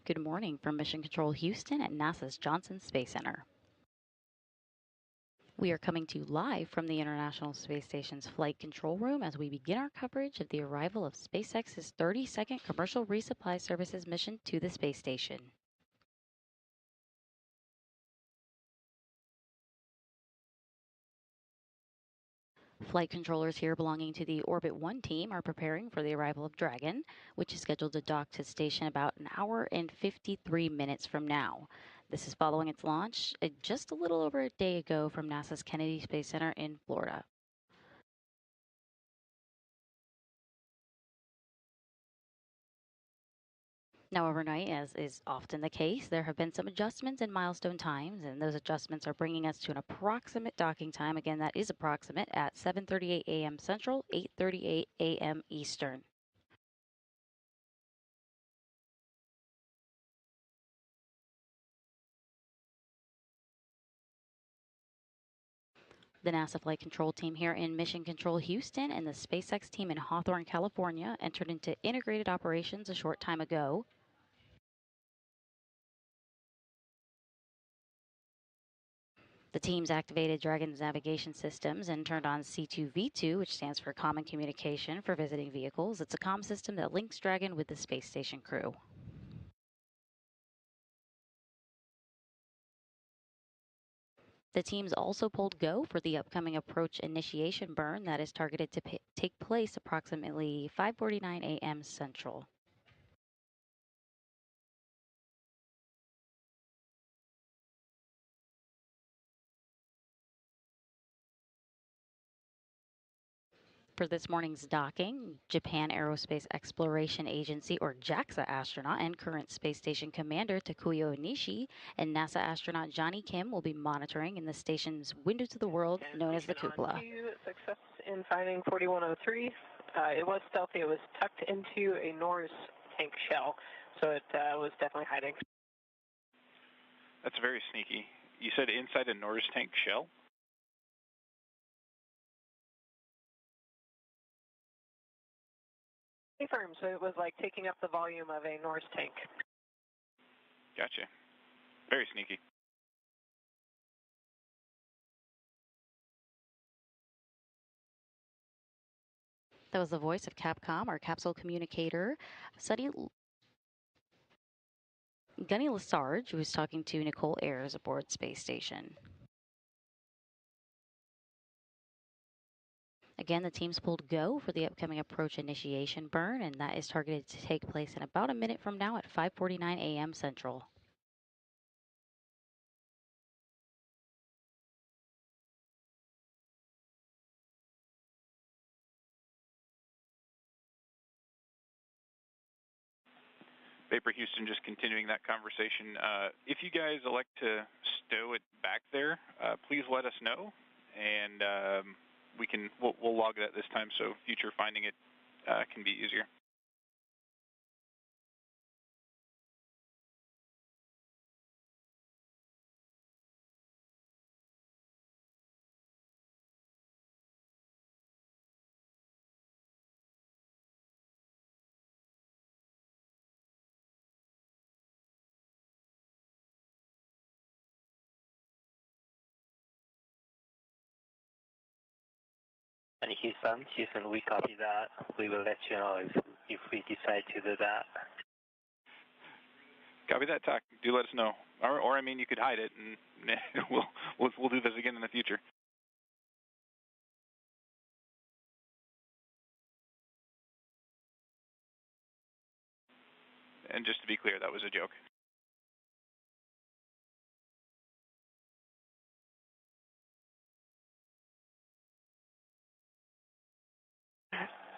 Good morning from Mission Control Houston at NASA's Johnson Space Center. We are coming to you live from the International Space Station's flight control room as we begin our coverage of the arrival of SpaceX's 32nd commercial resupply services mission to the space station. Flight controllers here belonging to the Orbit 1 team are preparing for the arrival of Dragon, which is scheduled to dock to station about an hour and 53 minutes from now. This is following its launch just a little over a day ago from NASA's Kennedy Space Center in Florida. Now, overnight, as is often the case, there have been some adjustments in milestone times, and those adjustments are bringing us to an approximate docking time. Again, that is approximate at 7:38 a.m. Central, 8:38 a.m. Eastern. The NASA Flight Control team here in Mission Control Houston and the SpaceX team in Hawthorne, California, entered into integrated operations a short time ago. The teams activated Dragon's navigation systems and turned on C2V2, which stands for Common Communication for Visiting Vehicles. It's a comm system that links Dragon with the space station crew. The teams also pulled go for the upcoming approach initiation burn that is targeted to take place approximately 5:49 a.m. Central. For this morning's docking, Japan Aerospace Exploration Agency, or JAXA astronaut and current space station commander Takuya Onishi and NASA astronaut Johnny Kim will be monitoring in the station's window to the world known as the cupola. Success in finding 4103. It was stealthy. It was tucked into a Norris tank shell, so it was definitely hiding. That's very sneaky. You said inside a Norris tank shell? Firm, so it was like taking up the volume of a Norris tank. Gotcha. Very sneaky. That was the voice of Capcom, our capsule communicator, Gunny Lesarge, who was talking to Nicole Ayers aboard Space Station. Again, the teams pulled go for the upcoming approach initiation burn, and that is targeted to take place in about a minute from now at 5:49 a.m. Central. Vapor Houston, just continuing that conversation. If you guys elect to stow it back there, please let us know, and we'll log that this time so future finding it can be easier. And Houston, we copy that. We will let you know if we decide to do that. Copy that, TAC. Do let us know. Or I mean, you could hide it, and we'll do this again in the future. And just to be clear, that was a joke.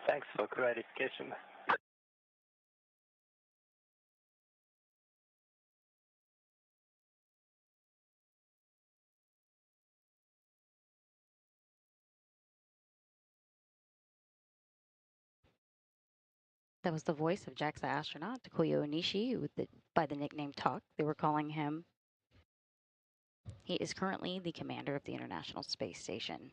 Thanks for clarification. That was the voice of JAXA astronaut Takuya Onishi, by the nickname Talk, they were calling him. He is currently the commander of the International Space Station.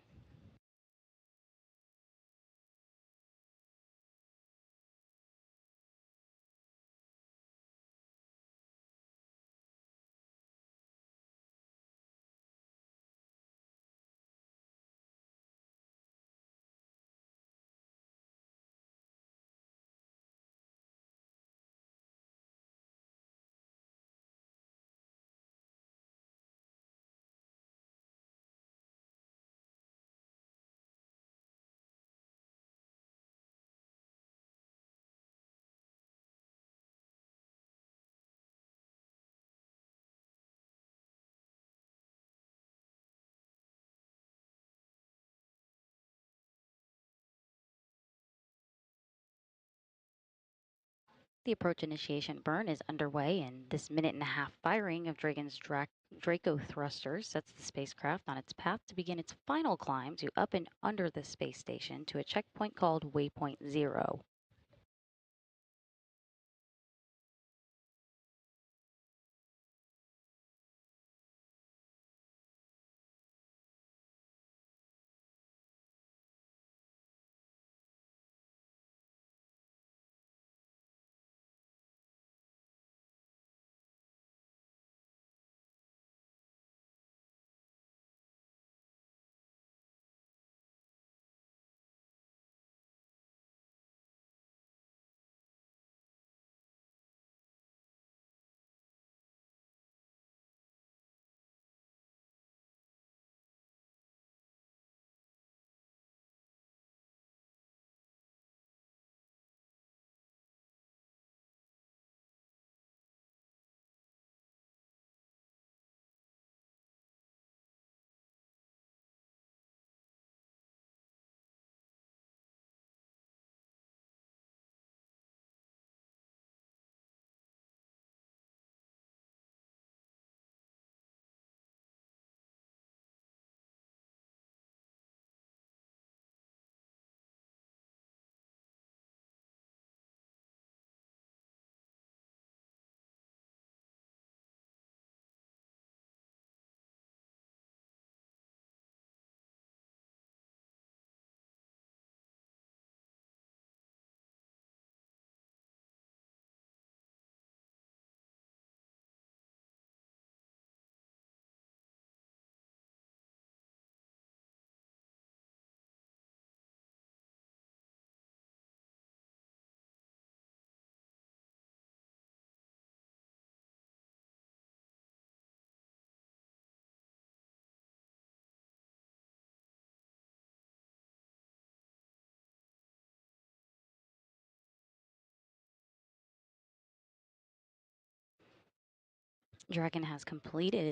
The approach initiation burn is underway, and this minute-and-a-half firing of Dragon's Draco thrusters sets the spacecraft on its path to begin its final climb to up and under the space station to a checkpoint called Waypoint 0. Dragon has completed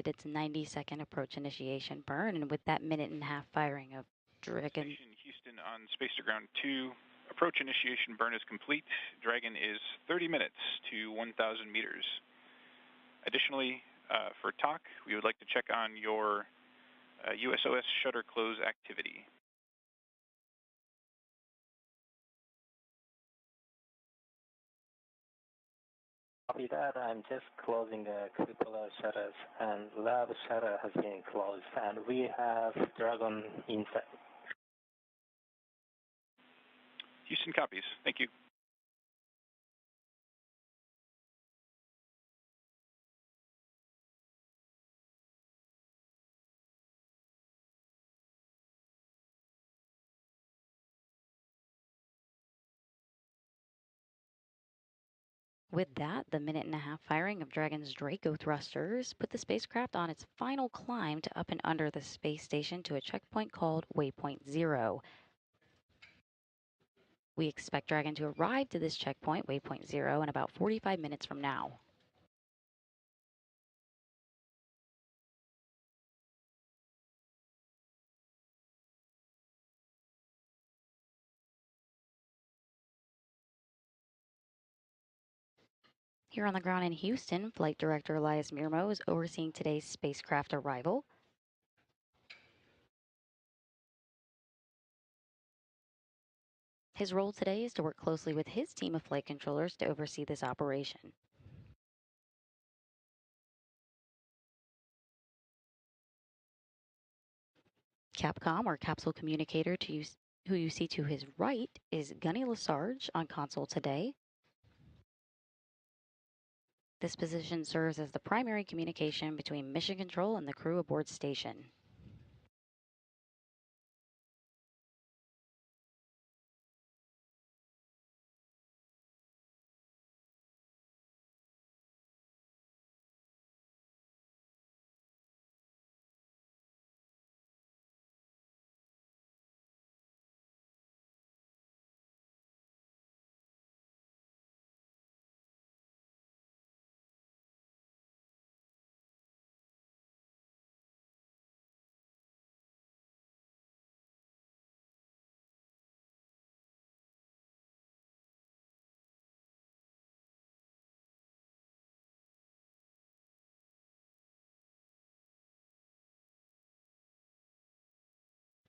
its 90-second approach initiation burn, and with that minute-and-a-half firing of Dragon... Station Houston on Space to Ground 2. Approach initiation burn is complete. Dragon is 30 minutes to 1,000 meters. Additionally, for talk, we would like to check on your USOS shutter close activity. Copy that. I'm just closing the cupola shutters, and lab shutter has been closed, and we have Dragon inside. Houston copies. Thank you. With that, the minute-and-a-half firing of Dragon's Draco thrusters put the spacecraft on its final climb to up and under the space station to a checkpoint called Waypoint 0. We expect Dragon to arrive to this checkpoint, Waypoint 0, in about 45 minutes from now. Here on the ground in Houston, Flight Director Elias Mirmo is overseeing today's spacecraft arrival. His role today is to work closely with his team of flight controllers to oversee this operation. Capcom, or capsule communicator, who you see to his right, is Gunny Lesarge on console today. This position serves as the primary communication between mission control and the crew aboard station.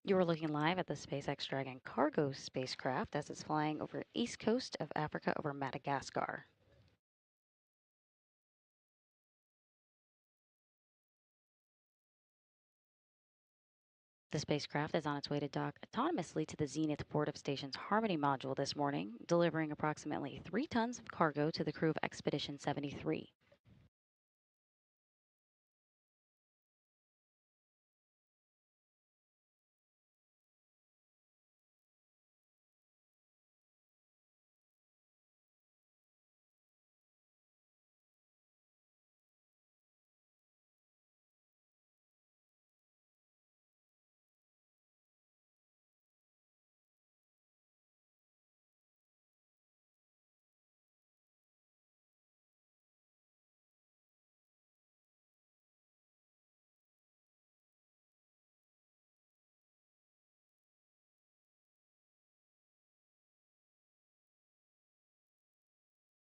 You're looking live at the SpaceX Dragon cargo spacecraft as it's flying over the east coast of Africa over Madagascar. The spacecraft is on its way to dock autonomously to the Zenith port of station's Harmony module this morning, delivering approximately 3 tons of cargo to the crew of Expedition 73.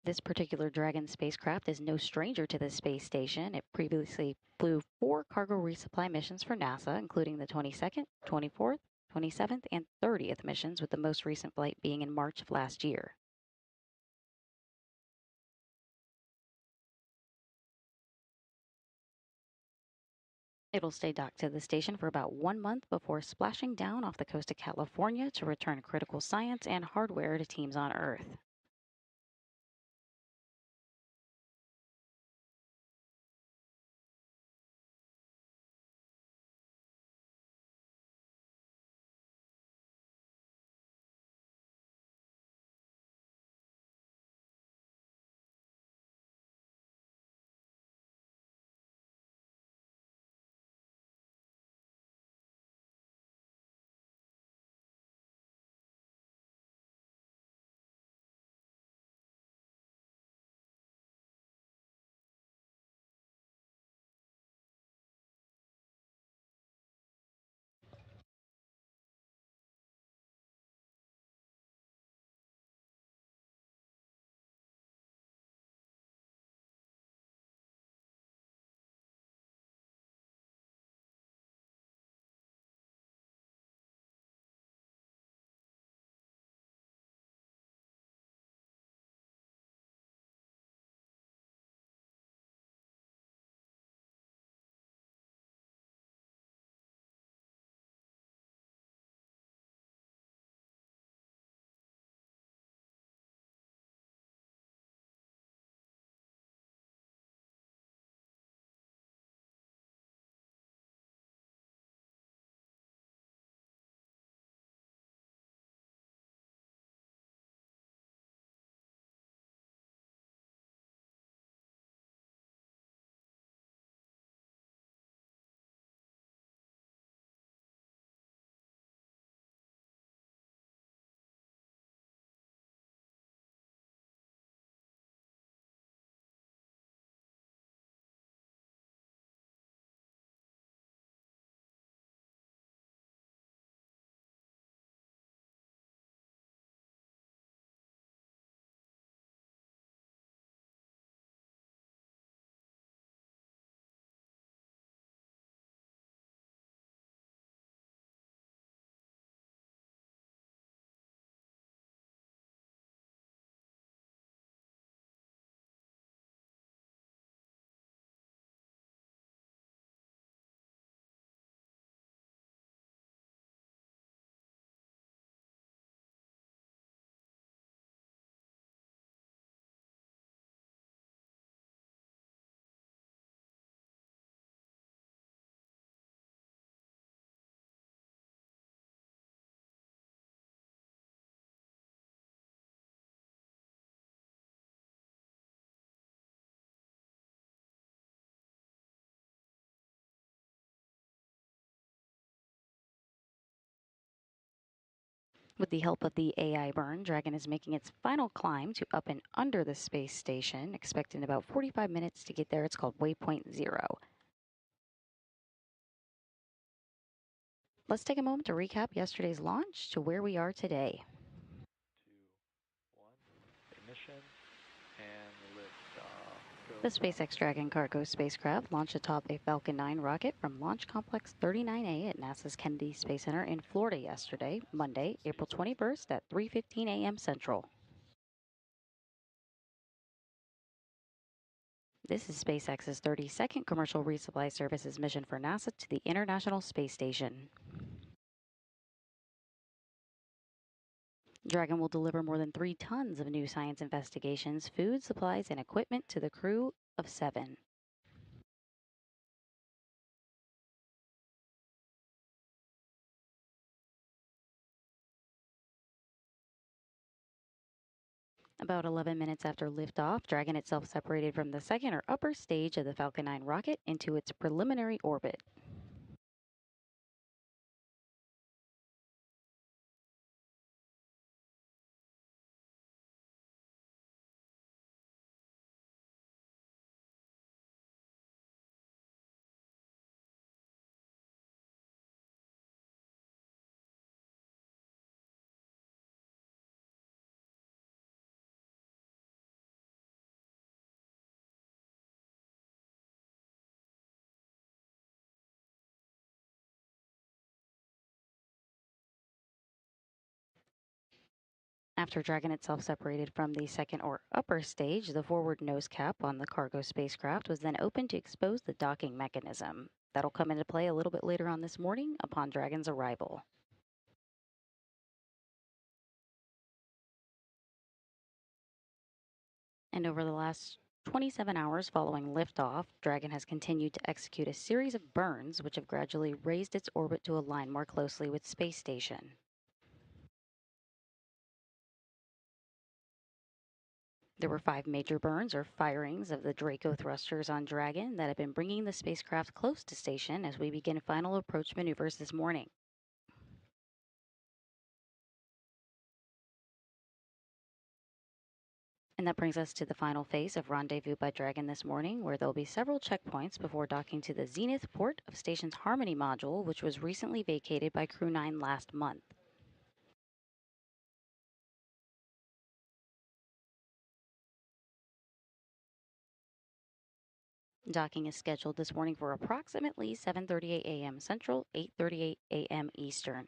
This particular Dragon spacecraft is no stranger to the space station. It previously flew 4 cargo resupply missions for NASA, including the 22nd, 24th, 27th, and 30th missions, with the most recent flight being in March of last year. It'll stay docked to the station for about 1 month before splashing down off the coast of California to return critical science and hardware to teams on Earth. With the help of the AI burn, Dragon is making its final climb to up and under the space station, expecting about 45 minutes to get there. It's called Waypoint 0. Let's take a moment to recap yesterday's launch to where we are today. 2, 1, ignition, and lift off. Go. The SpaceX Dragon cargo spacecraft launched atop a Falcon 9 rocket from Launch Complex 39A at NASA's Kennedy Space Center in Florida yesterday, Monday, April 21st at 3:15 a.m. Central. This is SpaceX's 32nd commercial resupply services mission for NASA to the International Space Station. Dragon will deliver more than 3 tons of new science investigations, food, supplies, and equipment to the crew of 7. About 11 minutes after liftoff, Dragon itself separated from the second or upper stage of the Falcon 9 rocket into its preliminary orbit. After Dragon itself separated from the second or upper stage, the forward nose cap on the cargo spacecraft was then opened to expose the docking mechanism. That'll come into play a little bit later on this morning upon Dragon's arrival. And over the last 27 hours following liftoff, Dragon has continued to execute a series of burns which have gradually raised its orbit to align more closely with space station. There were 5 major burns or firings of the Draco thrusters on Dragon that have been bringing the spacecraft close to station as we begin final approach maneuvers this morning. And that brings us to the final phase of rendezvous by Dragon this morning, where there'll be several checkpoints before docking to the Zenith port of station's Harmony module, which was recently vacated by Crew 9 last month. Docking is scheduled this morning for approximately 7:38 a.m. Central, 8:38 a.m. Eastern.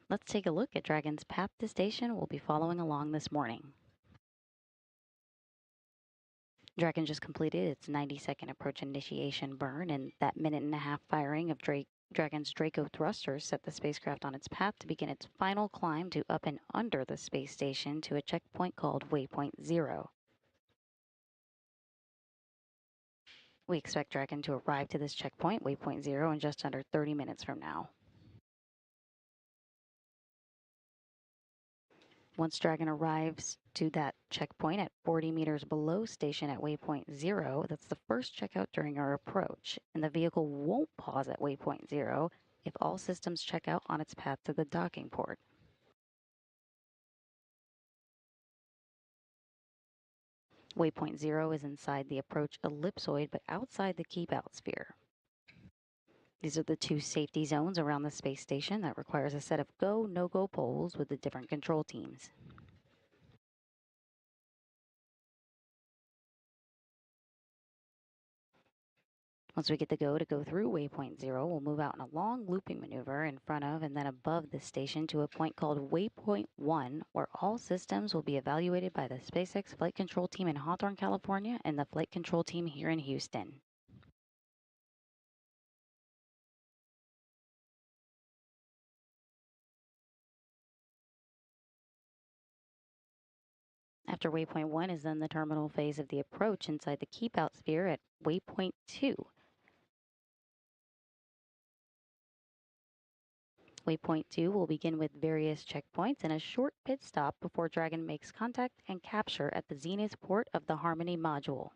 Let's take a look at Dragon's path to station we'll be following along this morning. Dragon just completed its 90-second approach initiation burn, and that minute and a half firing of Dragon's Draco thrusters set the spacecraft on its path to begin its final climb to up and under the space station to a checkpoint called Waypoint 0. We expect Dragon to arrive to this checkpoint, Waypoint 0, in just under 30 minutes from now. Once Dragon arrives to that checkpoint at 40 meters below station at Waypoint 0, that's the first checkout during our approach, and the vehicle won't pause at Waypoint 0 if all systems check out on its path to the docking port. Waypoint 0 is inside the approach ellipsoid but outside the keep-out sphere. These are the two safety zones around the space station that requires a set of go, no-go poles with the different control teams. Once we get the go to go through Waypoint 0, we'll move out in a long looping maneuver in front of and then above the station to a point called Waypoint 1, where all systems will be evaluated by the SpaceX Flight Control Team in Hawthorne, California, and the Flight Control Team here in Houston. After Waypoint 1 is then the terminal phase of the approach inside the keep-out sphere at Waypoint 2. Waypoint 2 will begin with various checkpoints and a short pit stop before Dragon makes contact and capture at the zenith port of the Harmony module.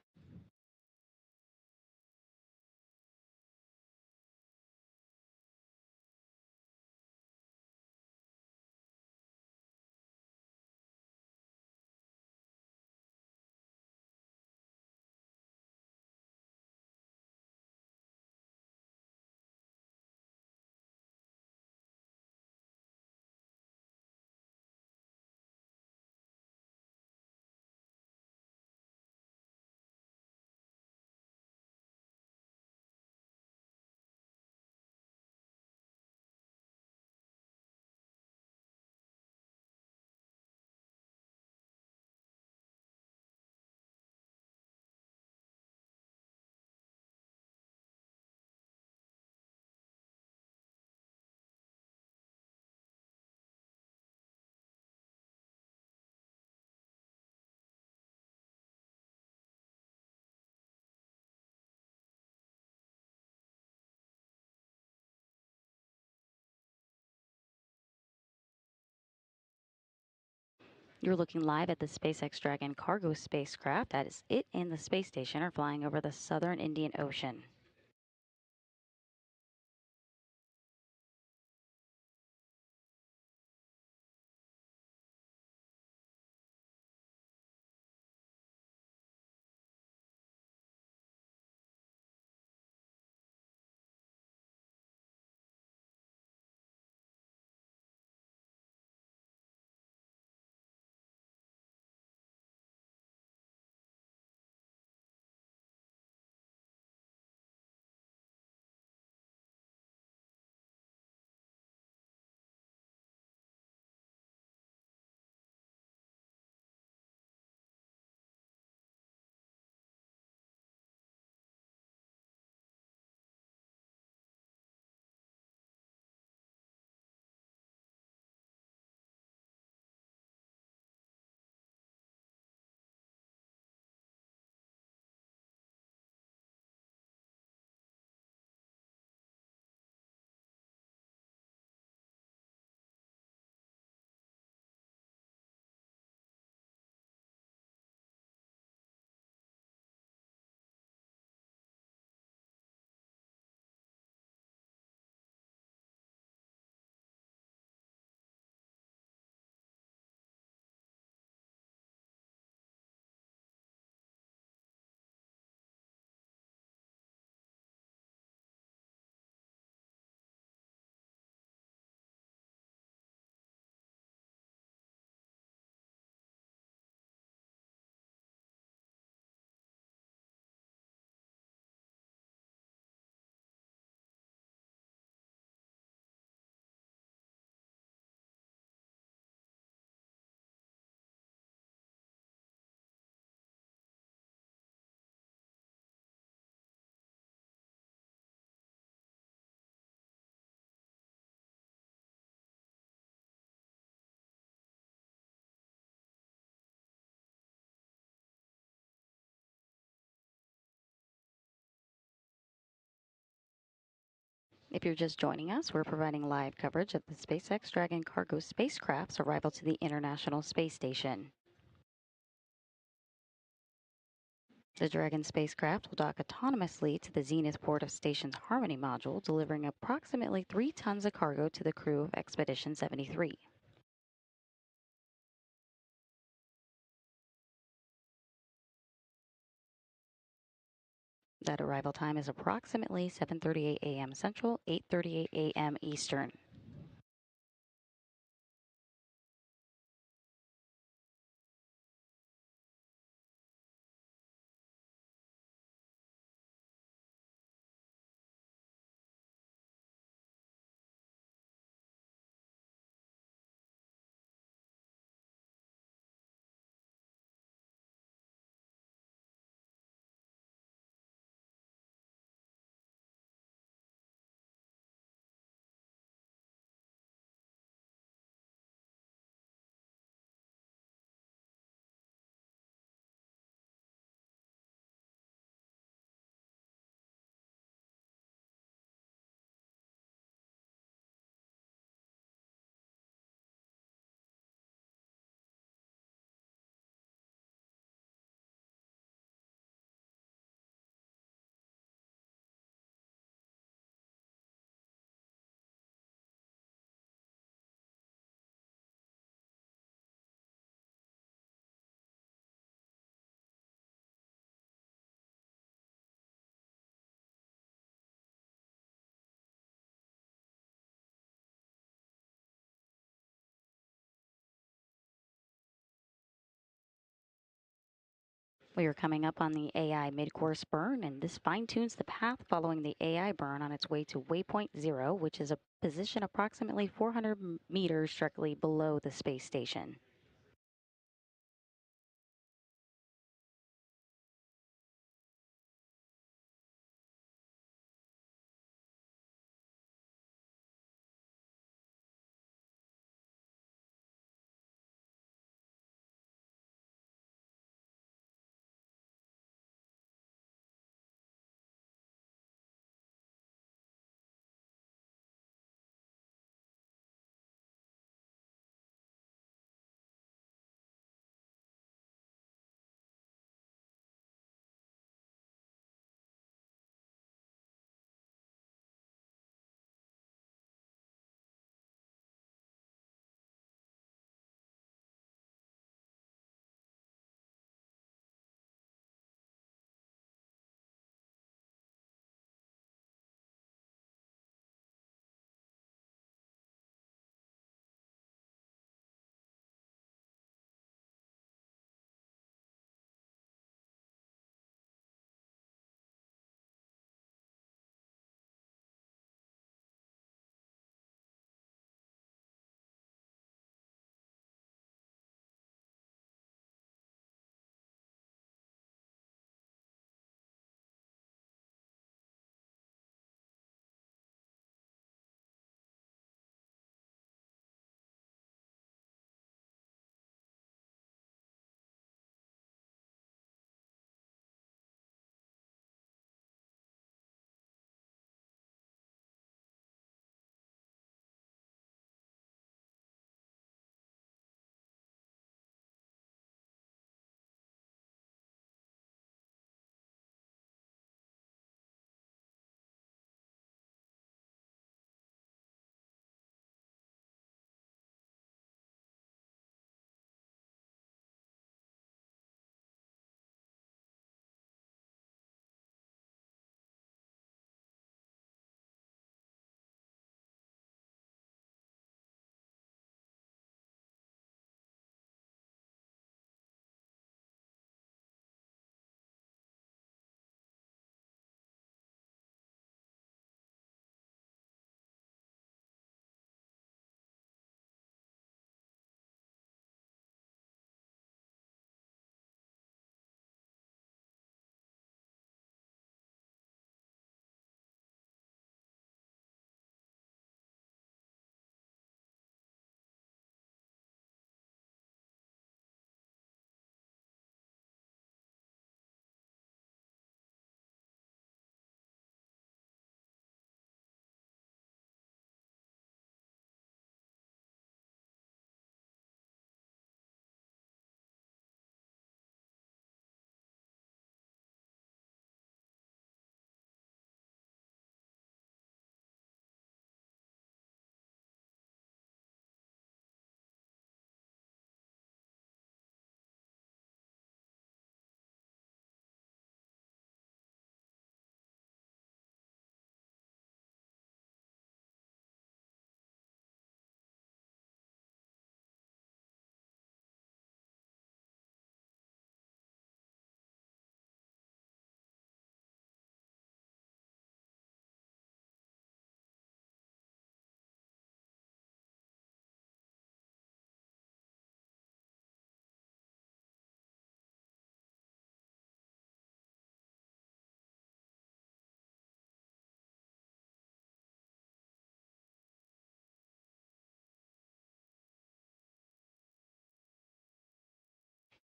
You're looking live at the SpaceX Dragon cargo spacecraft as it and the space station are flying over the southern Indian Ocean. If you're just joining us, we're providing live coverage of the SpaceX Dragon cargo spacecraft's arrival to the International Space Station. The Dragon spacecraft will dock autonomously to the Zenith port of station's Harmony module, delivering approximately 3 tons of cargo to the crew of Expedition 73. That arrival time is approximately 7:38 a.m. Central, 8:38 a.m. Eastern. We are coming up on the AI mid-course burn, and this fine-tunes the path following the AI burn on its way to waypoint 0, which is a position approximately 400 meters directly below the space station.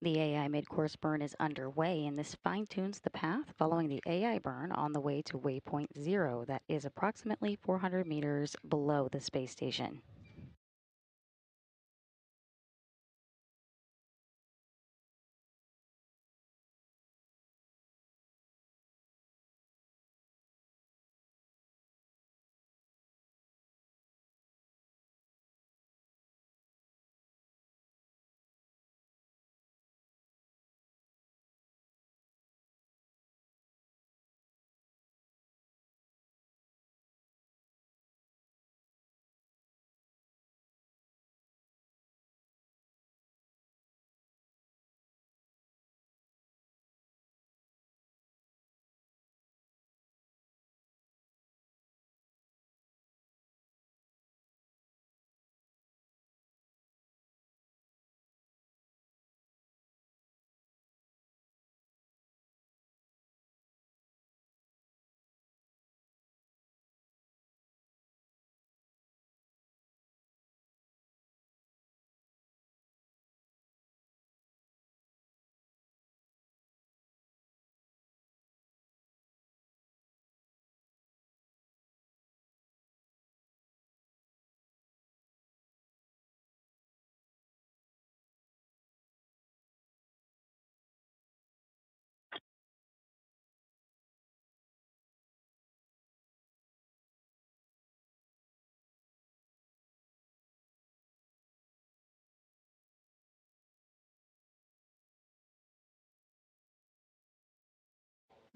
The AI mid-course burn is underway, and this fine-tunes the path following the AI burn on the way to waypoint 0, that is approximately 400 meters below the space station.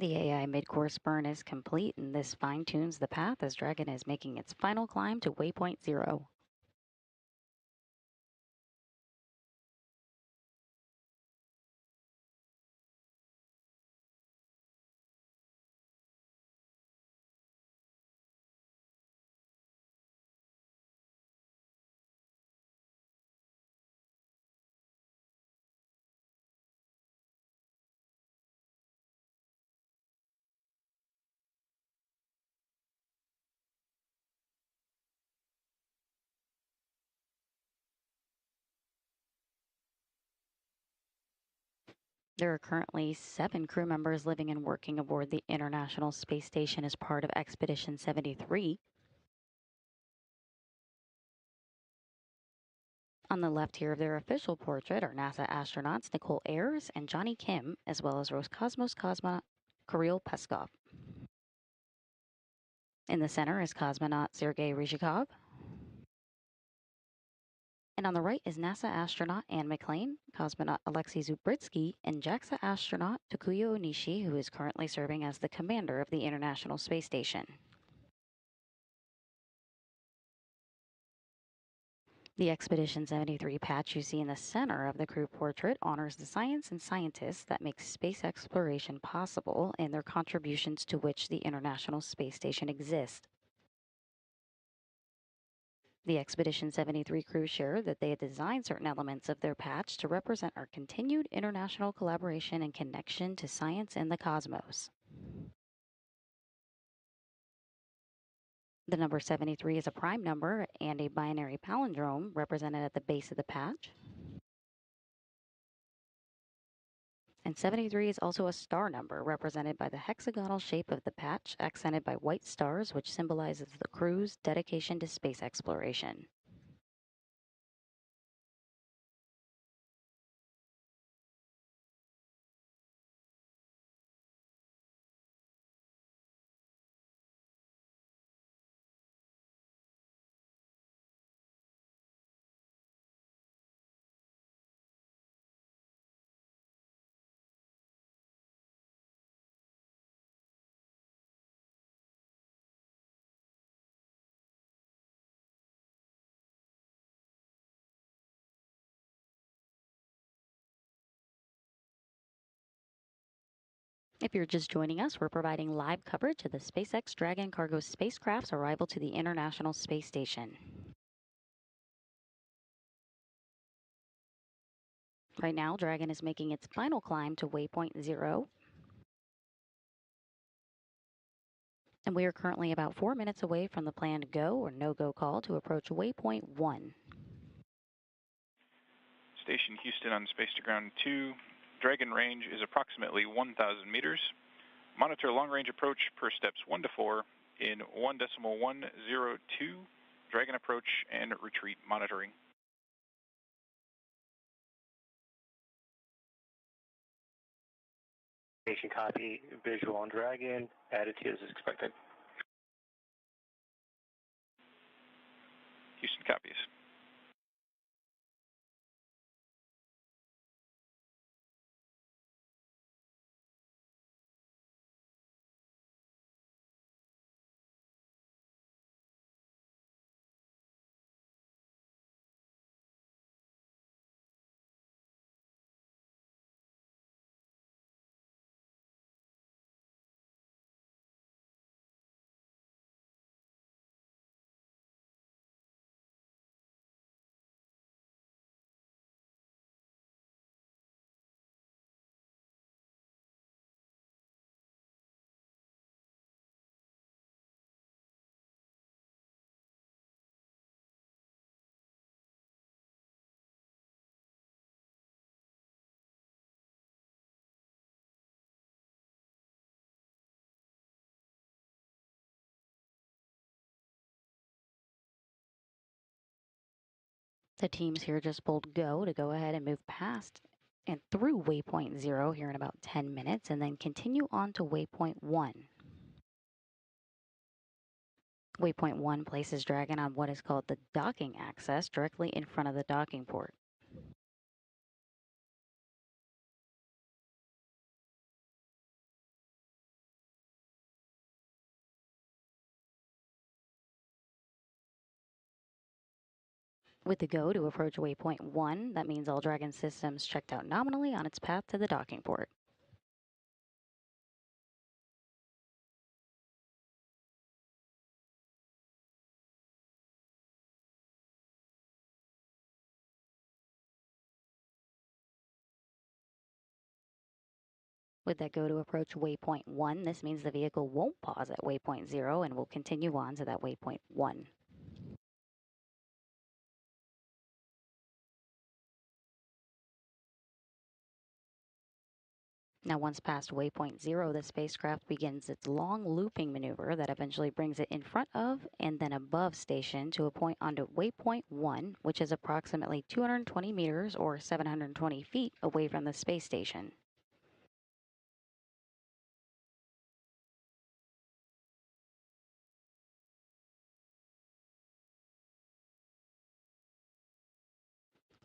The AI mid-course burn is complete, and this fine-tunes the path as Dragon is making its final climb to waypoint 0. There are currently 7 crew members living and working aboard the International Space Station as part of Expedition 73. On the left here of their official portrait are NASA astronauts Nicole Ayers and Johnny Kim, as well as Roscosmos cosmonaut Kirill Peskov. In the center is cosmonaut Sergei Ryzhikov. And on the right is NASA astronaut Anne McClain, cosmonaut Alexei Zubritsky, and JAXA astronaut Takuya Onishi, who is currently serving as the commander of the International Space Station. The Expedition 73 patch you see in the center of the crew portrait honors the science and scientists that make space exploration possible and their contributions to which the International Space Station exists. The Expedition 73 crew shared that they had designed certain elements of their patch to represent our continued international collaboration and connection to science and the cosmos. The number 73 is a prime number and a binary palindrome represented at the base of the patch. And 73 is also a star number represented by the hexagonal shape of the patch, accented by white stars, which symbolizes the crew's dedication to space exploration. If you're just joining us, we're providing live coverage of the SpaceX Dragon cargo spacecraft's arrival to the International Space Station. Right now, Dragon is making its final climb to waypoint 0. And we are currently about 4 minutes away from the planned go or no-go call to approach waypoint 1. Station Houston on Space to Ground 2. Dragon range is approximately 1,000 meters. Monitor long-range approach per steps 1 to 4 in 1.102 Dragon approach and retreat monitoring. Station copy, visual on Dragon, attitude is expected. Houston copies. The teams here just pulled go to go ahead and move past and through waypoint 0 here in about 10 minutes and then continue on to waypoint 1. Waypoint 1 places Dragon on what is called the docking axis directly in front of the docking port. With the go to approach waypoint 1, that means all Dragon systems checked out nominally on its path to the docking port. With that go to approach waypoint 1, this means the vehicle won't pause at waypoint 0 and will continue on to that waypoint 1. Now, once past waypoint 0, the spacecraft begins its long looping maneuver that eventually brings it in front of and then above station to a point onto waypoint 1, which is approximately 220 meters or 720 feet away from the space station.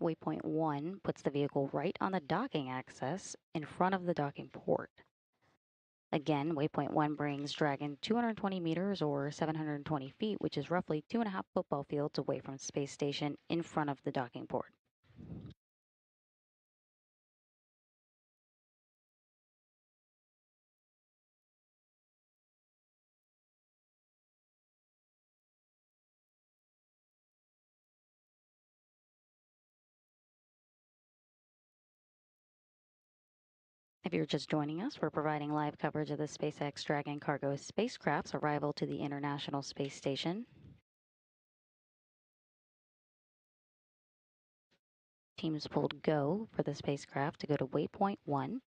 Waypoint 1 puts the vehicle right on the docking axis in front of the docking port. Again, waypoint 1 brings Dragon 220 meters or 720 feet, which is roughly 2.5 football fields away from space station in front of the docking port. If you're just joining us, we're providing live coverage of the SpaceX Dragon cargo spacecraft's arrival to the International Space Station. Teams pulled go for the spacecraft to go to waypoint 1.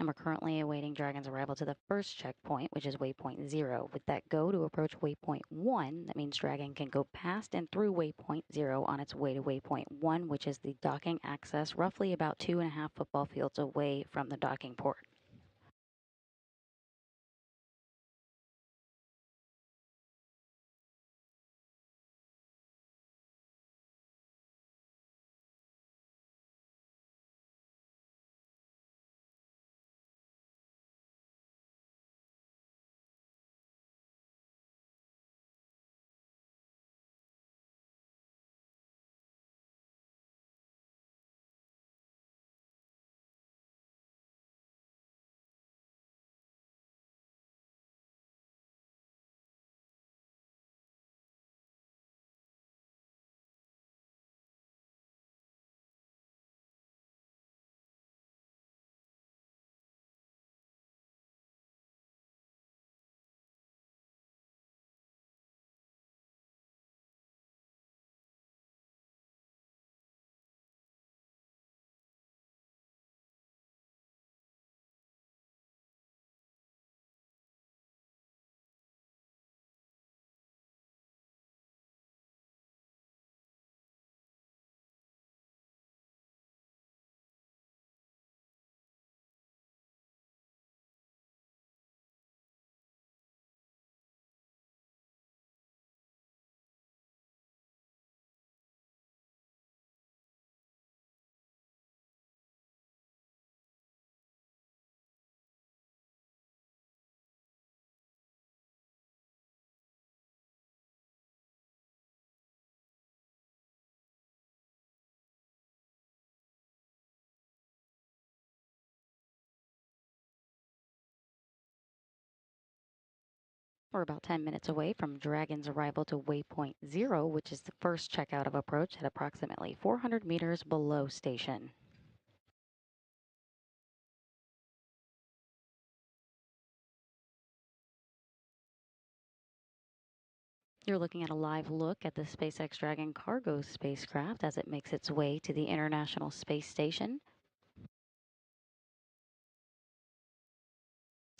And we're currently awaiting Dragon's arrival to the first checkpoint, which is waypoint 0. With that go to approach waypoint 1, that means Dragon can go past and through waypoint 0 on its way to waypoint 1, which is the docking access, roughly about 2.5 football fields away from the docking port. We're about 10 minutes away from Dragon's arrival to waypoint 0, which is the first checkout of approach at approximately 400 meters below station. You're looking at a live look at the SpaceX Dragon cargo spacecraft as it makes its way to the International Space Station.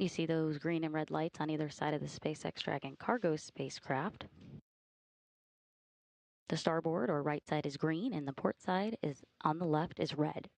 You see those green and red lights on either side of the SpaceX Dragon cargo spacecraft. The starboard or right side is green and the port side is on the left is red.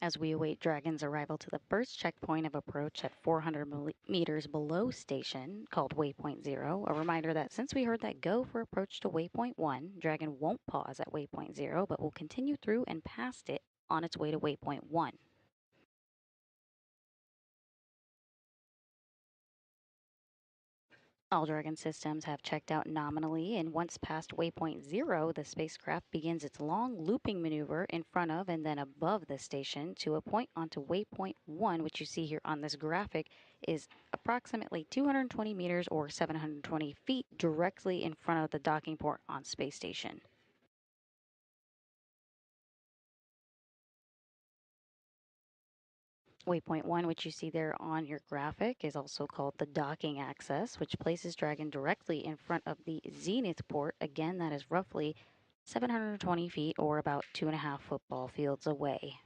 As we await Dragon's arrival to the first checkpoint of approach at 400 meters below station, called Waypoint 0, a reminder that since we heard that go for approach to Waypoint 1, Dragon won't pause at Waypoint 0, but will continue through and past it on its way to Waypoint 1. All Dragon systems have checked out nominally, and once past waypoint 0, the spacecraft begins its long looping maneuver in front of and then above the station to a point onto waypoint 1, which you see here on this graphic is approximately 220 meters or 720 feet directly in front of the docking port on Space Station. Waypoint 1, which you see there on your graphic, is also called the docking axis, which places Dragon directly in front of the zenith port. Again, that is roughly 720 feet or about 2.5 football fields away.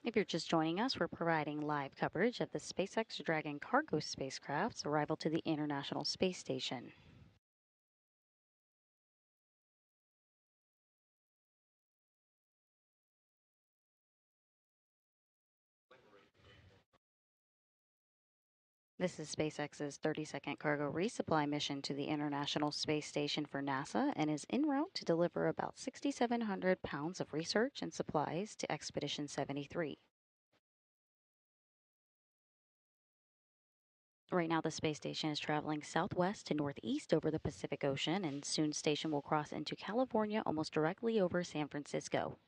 If you're just joining us, we're providing live coverage of the SpaceX Dragon cargo spacecraft's arrival to the International Space Station. This is SpaceX's 30-second cargo resupply mission to the International Space Station for NASA and is en route to deliver about 6,700 pounds of research and supplies to Expedition 73. Right now, the space station is traveling southwest to northeast over the Pacific Ocean, and soon station will cross into California almost directly over San Francisco.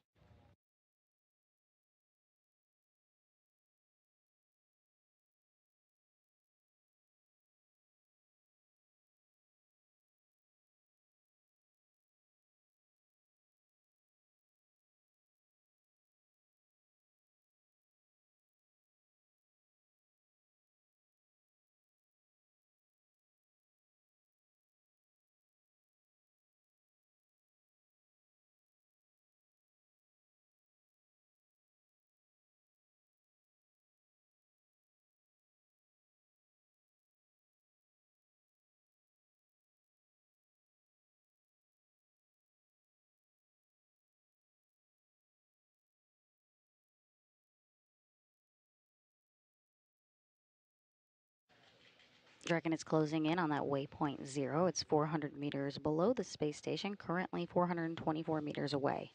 Dragon is closing in on that waypoint 0. It's 400 meters below the space station, currently 424 meters away.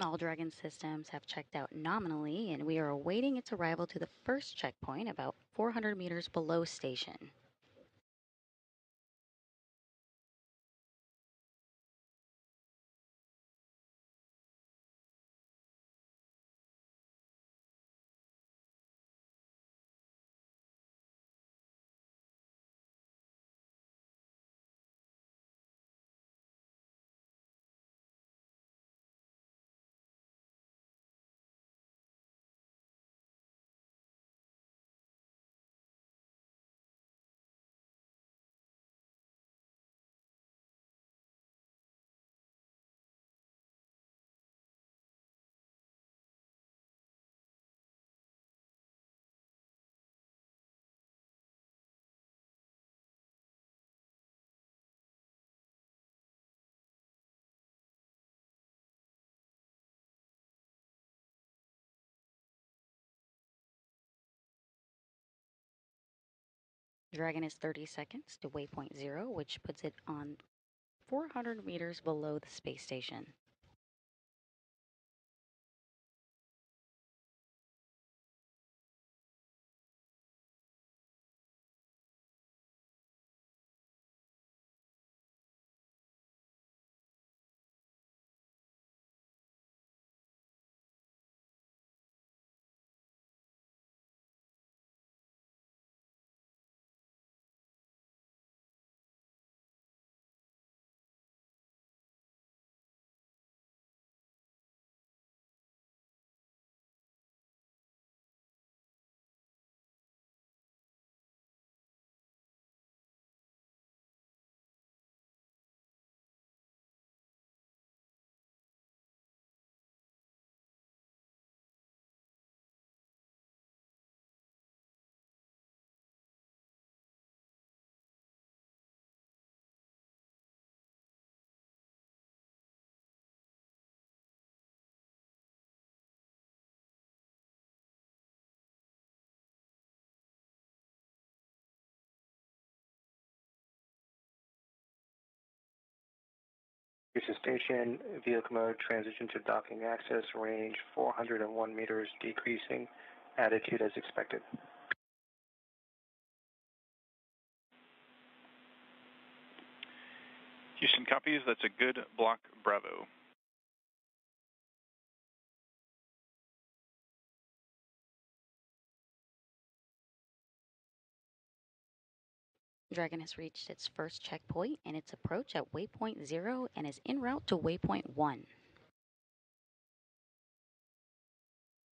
All Dragon systems have checked out nominally, and we are awaiting its arrival to the first checkpoint about 400 meters below station. Dragon is 30 seconds to waypoint 0, which puts it on 400 meters below the space station. Station, vehicle mode, transition to docking access, range 401 meters, decreasing, attitude as expected. Houston copies. That's a good block, Bravo. Dragon has reached its first checkpoint in its approach at waypoint 0 and is en route to waypoint 1.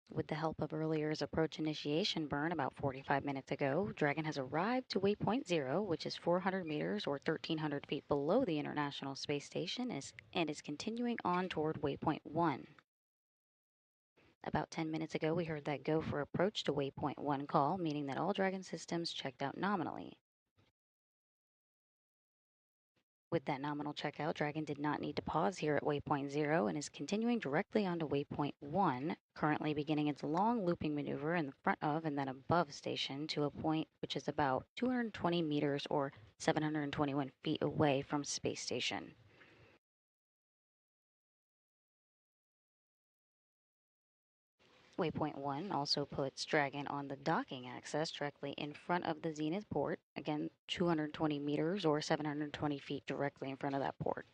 With the help of earlier's approach initiation burn about 45 minutes ago, Dragon has arrived to waypoint 0, which is 400 meters or 1,300 feet below the International Space Station, and is continuing on toward waypoint 1. About 10 minutes ago, we heard that go for approach to waypoint 1 call, meaning that all Dragon systems checked out nominally. With that nominal checkout, Dragon did not need to pause here at waypoint 0 and is continuing directly onto waypoint 1, currently beginning its long looping maneuver in the front of and then above station to a point which is about 220 meters or 721 feet away from space station. Waypoint 1 also puts Dragon on the docking access directly in front of the Zenith port, again 220 meters or 720 feet directly in front of that port.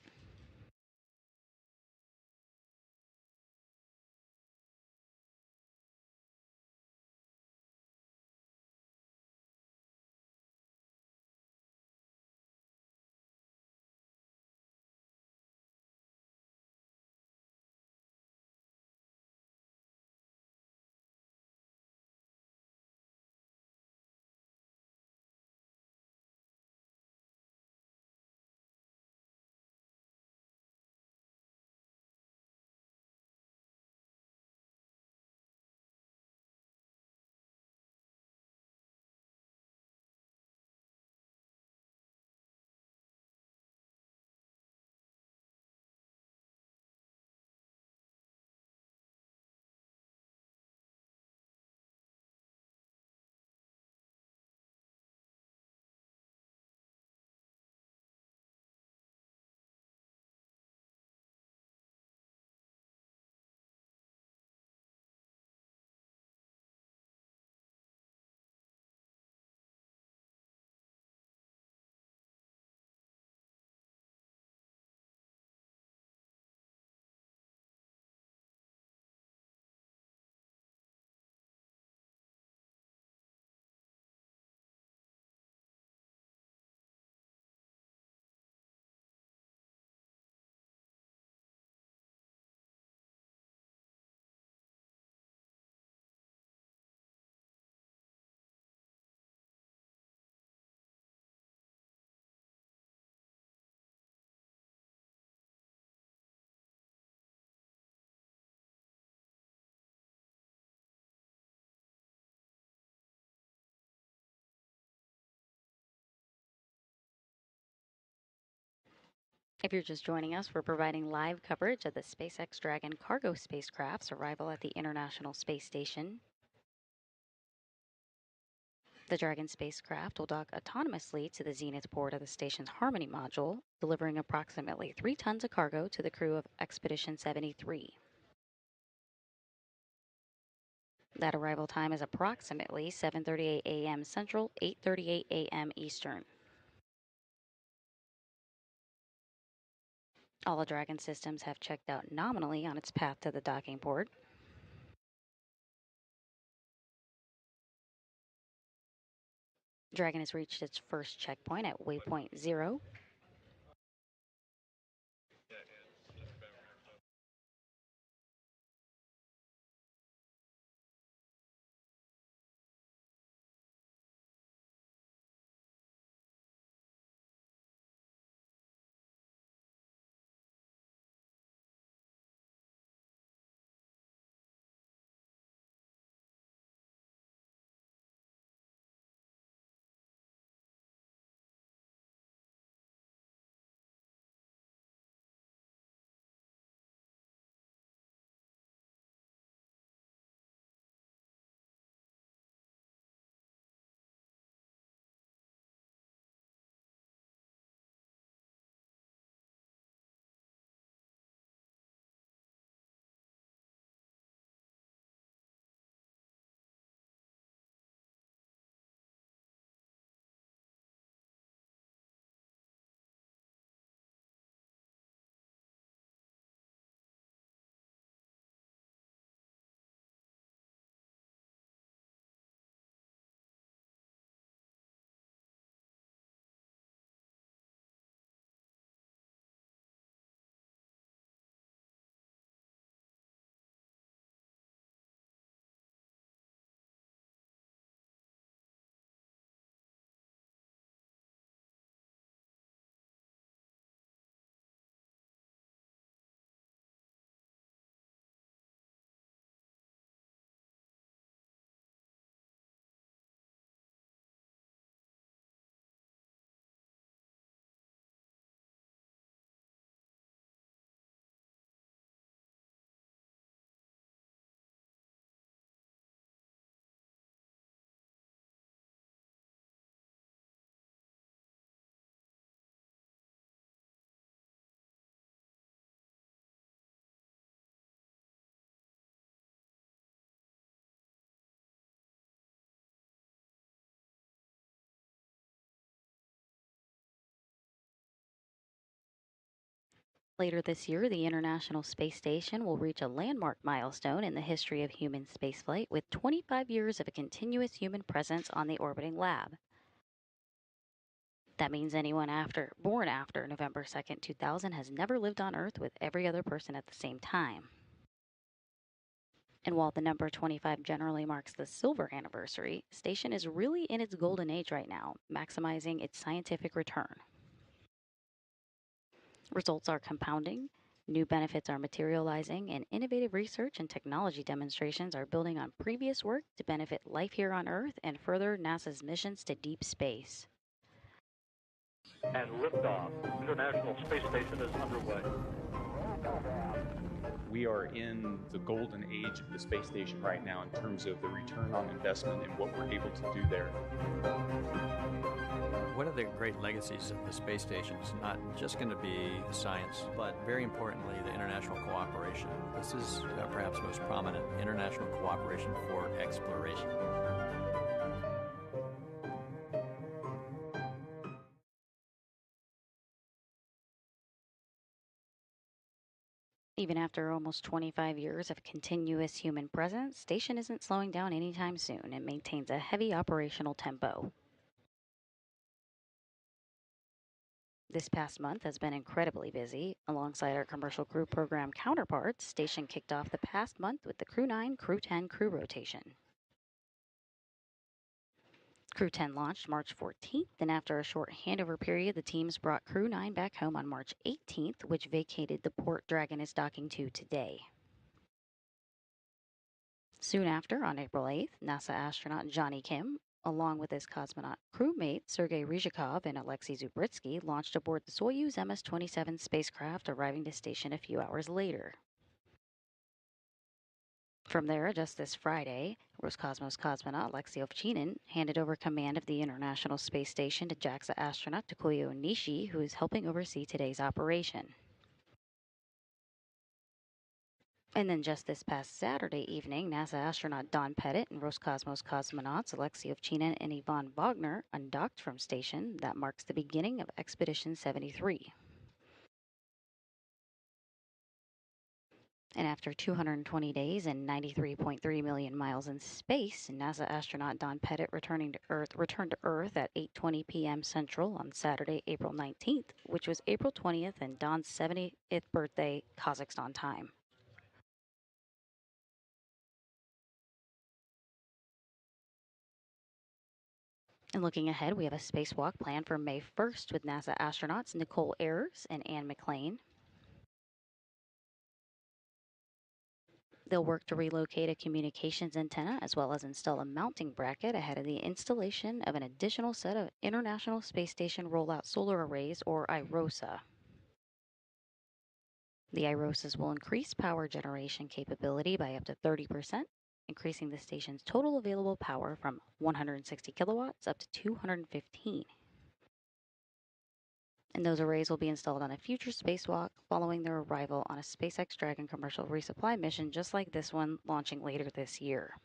If you're just joining us, we're providing live coverage of the SpaceX Dragon cargo spacecraft's arrival at the International Space Station. The Dragon spacecraft will dock autonomously to the Zenith port of the station's Harmony module, delivering approximately 3 tons of cargo to the crew of Expedition 73. That arrival time is approximately 7:38 a.m. Central, 8:38 a.m. Eastern. All the Dragon systems have checked out nominally on its path to the docking port. Dragon has reached its first checkpoint at waypoint 0. Later this year, the International Space Station will reach a landmark milestone in the history of human spaceflight with 25 years of a continuous human presence on the orbiting lab. That means anyone born after November 2nd, 2000 has never lived on Earth with every other person at the same time. And while the number 25 generally marks the silver anniversary, station is really in its golden age right now, maximizing its scientific return. Results are compounding, new benefits are materializing, and innovative research and technology demonstrations are building on previous work to benefit life here on Earth and further NASA's missions to deep space. And liftoff. International Space Station is underway. We are in the golden age of the space station right now in terms of the return on investment and what we're able to do there. One of the great legacies of the space station is not just going to be the science, but very importantly, the international cooperation. This is perhaps most prominent, international cooperation for exploration. Even after almost 25 years of continuous human presence, station isn't slowing down anytime soon and maintains a heavy operational tempo. This past month has been incredibly busy. Alongside our commercial crew program counterparts, station kicked off the past month with the Crew 9, Crew 10 crew rotation. Crew 10 launched March 14th, and after a short handover period, the teams brought Crew 9 back home on March 18th, which vacated the port Dragon is docking to today. Soon after, on April 8th, NASA astronaut Johnny Kim, along with his cosmonaut crewmate Sergei Ryzhikov and Alexei Zubritsky, launched aboard the Soyuz MS-27 spacecraft, arriving to station a few hours later. From there, just this Friday, Roscosmos cosmonaut Alexei Ovchinin handed over command of the International Space Station to JAXA astronaut Takuya Onishi, who is helping oversee today's operation. And then just this past Saturday evening, NASA astronaut Don Pettit and Roscosmos cosmonauts Alexei Ovchinin and Ivan Wagner undocked from station. That marks the beginning of Expedition 73. And after 220 days and 93.3 million miles in space, NASA astronaut Don Pettit returned to Earth at 8:20 p.m. Central on Saturday, April 19th, which was April 20th and Don's 70th birthday Kazakhstan time. And looking ahead, we have a spacewalk planned for May 1st with NASA astronauts Nicole Ayers and Anne McLean. They'll work to relocate a communications antenna as well as install a mounting bracket ahead of the installation of an additional set of International Space Station Rollout Solar Arrays, or IROSA. The IROSAs will increase power generation capability by up to 30%, increasing the station's total available power from 160 kilowatts up to 215. And those arrays will be installed on a future spacewalk following their arrival on a SpaceX Dragon commercial resupply mission just like this one, launching later this year.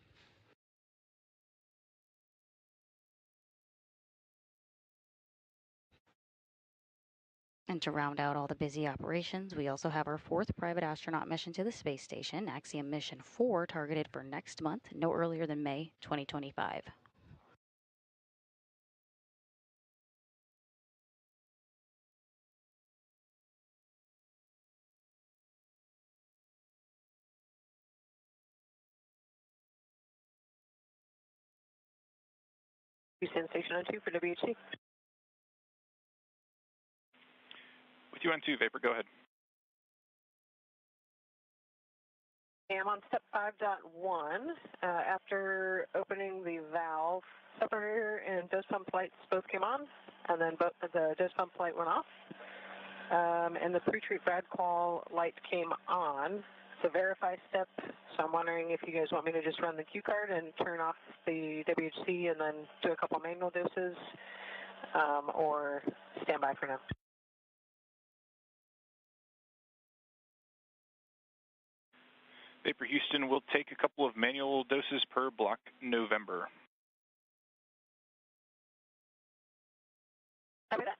And to round out all the busy operations, we also have our fourth private astronaut mission to the space station, Axiom Mission 4, targeted for next month, no earlier than May 2025. Houston Station on 2 for WHC. With you on 2, Vapor, go ahead. I'm on step 5.1. After opening the valve, separator and dose pump lights both came on, and then the dose pump light went off. And the pre-treat brad call light came on. It's a verify step, so I'm wondering if you guys want me to just run the cue card and turn off the WHC and then do a couple manual doses, or stand by for now. Vapor Houston will take a couple of manual doses per block November. Copy that.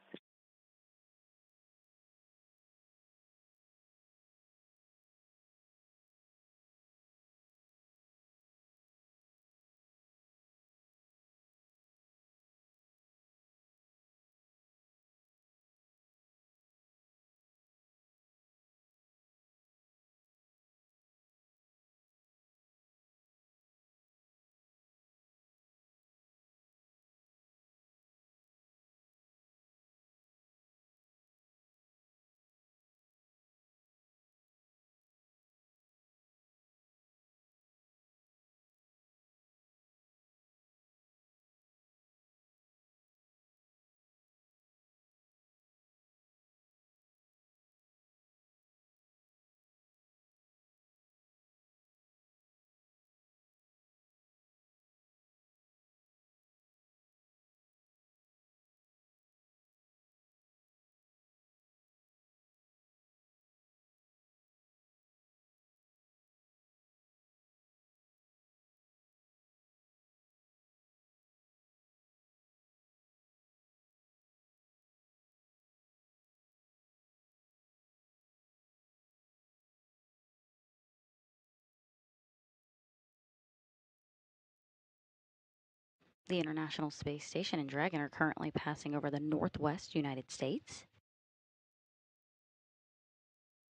The International Space Station and Dragon are currently passing over the northwest United States.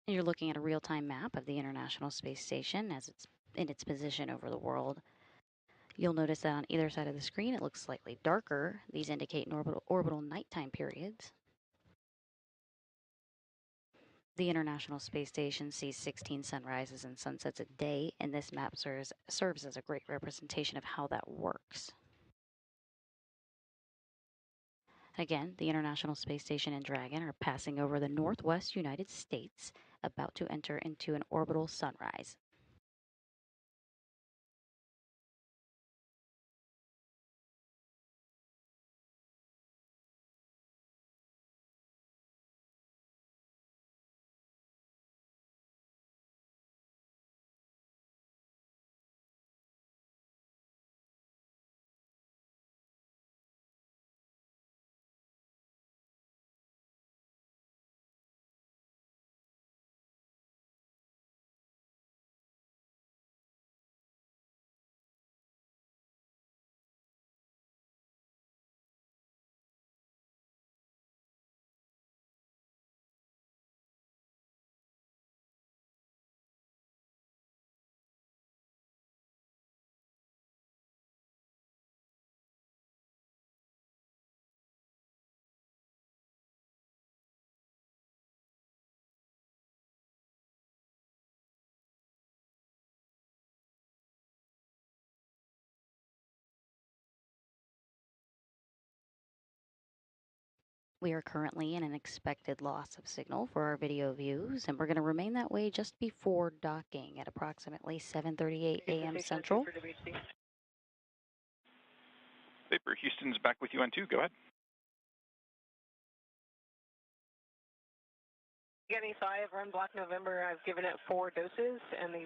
You're looking at a real-time map of the International Space Station as it's in its position over the world. You'll notice that on either side of the screen it looks slightly darker. These indicate orbital nighttime periods. The International Space Station sees 16 sunrises and sunsets a day, and this map serves as a great representation of how that works. Again, the International Space Station and Dragon are passing over the northwest United States, about to enter into an orbital sunrise. We are currently in an expected loss of signal for our video views, and we're going to remain that way just before docking at approximately 7:38 a.m. Central. Vapor Houston's back with you on 2. Go ahead. Getting so I have run Black November. I've given it 4 doses, and the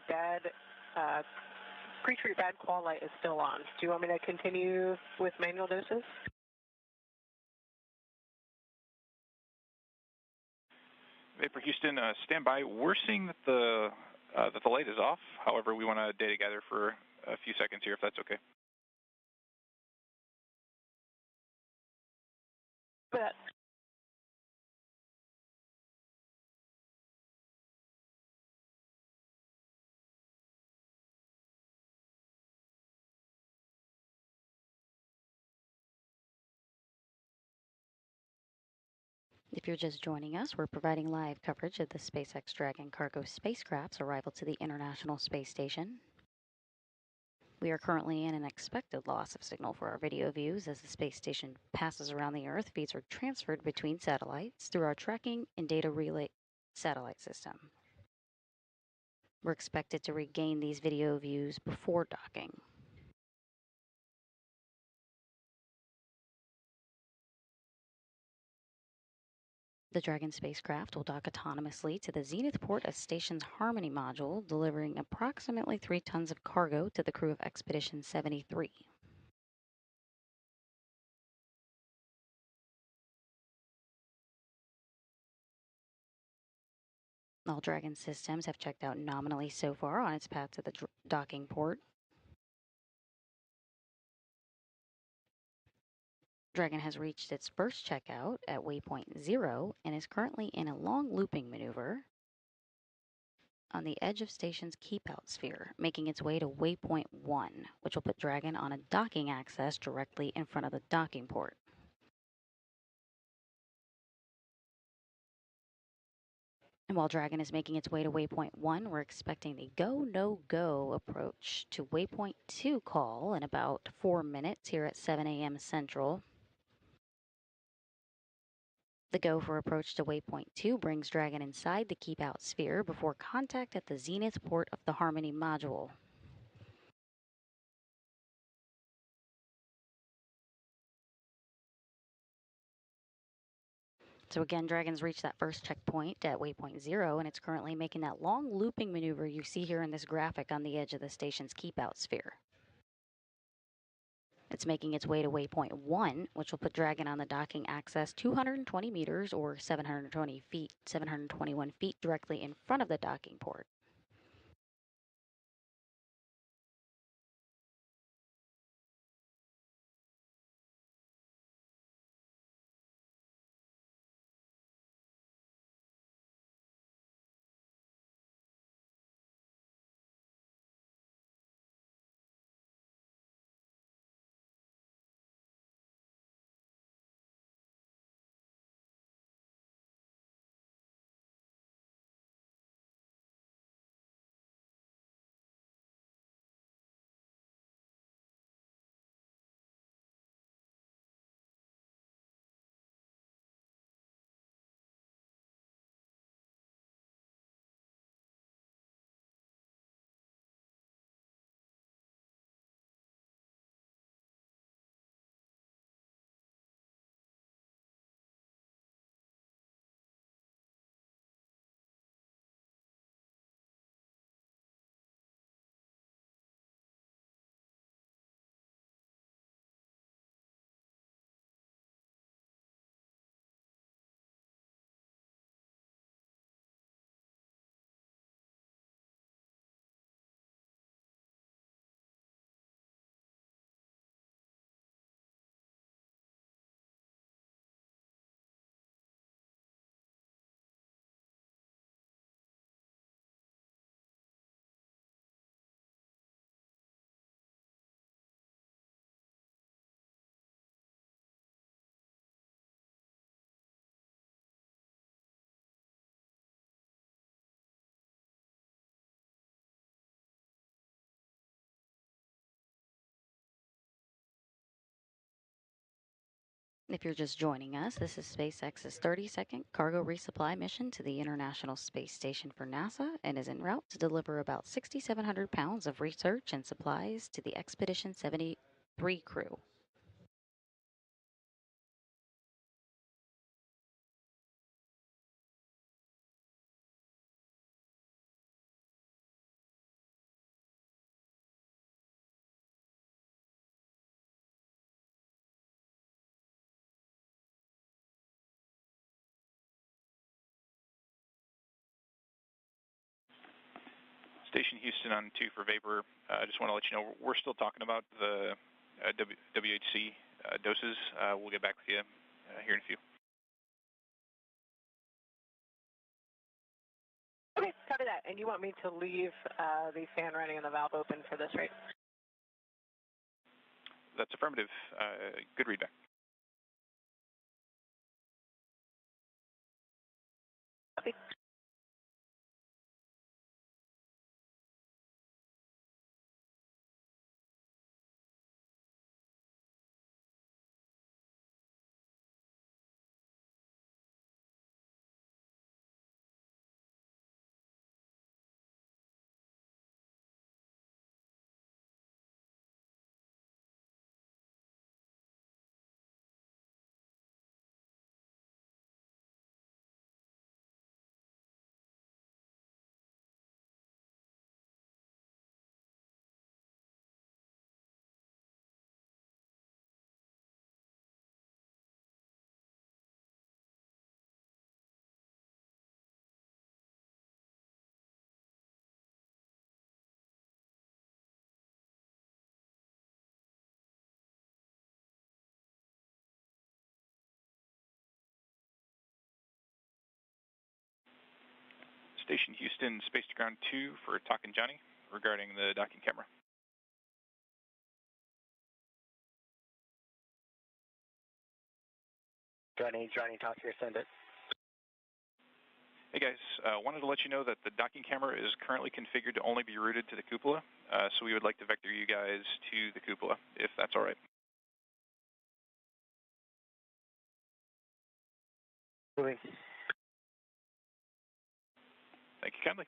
pre-treat bad qual light is still on. Do you want me to continue with manual doses? Vapor Houston, stand by. We're seeing that the light is off. However, we want to data gather for a few seconds here, if that's okay. But If you're just joining us, we're providing live coverage of the SpaceX Dragon cargo spacecraft's arrival to the International Space Station. We are currently in an expected loss of signal for our video views as the space station passes around the Earth. Feeds are transferred between satellites through our tracking and data relay satellite system. We're expected to regain these video views before docking. The Dragon spacecraft will dock autonomously to the zenith port of station's Harmony module, delivering approximately 3 tons of cargo to the crew of Expedition 73. All Dragon systems have checked out nominally so far on its path to the docking port. Dragon has reached its first checkout at waypoint 0 and is currently in a long looping maneuver on the edge of station's keep-out sphere, making its way to waypoint 1, which will put Dragon on a docking access directly in front of the docking port. And while Dragon is making its way to waypoint 1, we're expecting the go, no go approach to waypoint 2 call in about 4 minutes here at 7 a.m. Central. The go for approach to waypoint 2 brings Dragon inside the keep-out sphere before contact at the zenith port of the Harmony module. So again, Dragon's reached that first checkpoint at waypoint 0, and it's currently making that long looping maneuver you see here in this graphic on the edge of the station's keep-out sphere. It's making its way to waypoint 1, which will put Dragon on the docking access 220 meters or 721 feet directly in front of the docking port. If you're just joining us, this is SpaceX's 30-second cargo resupply mission to the International Space Station for NASA and is en route to deliver about 6,700 pounds of research and supplies to the Expedition 73 crew. Station Houston on 2 for Vapor. I just want to let you know we're still talking about the WHC doses. We'll get back with you here in a few. Okay, copy that. And you want me to leave the fan running and the valve open for this, right? That's affirmative. Good readback. Copy. Station Houston, Space to Ground 2 for Talkin' Johnny regarding the docking camera. Johnny, talk here, send it. Hey guys, wanted to let you know that the docking camera is currently configured to only be routed to the cupola, so we would like to vector you guys to the cupola, if that's all right. Moving. Thank you kindly.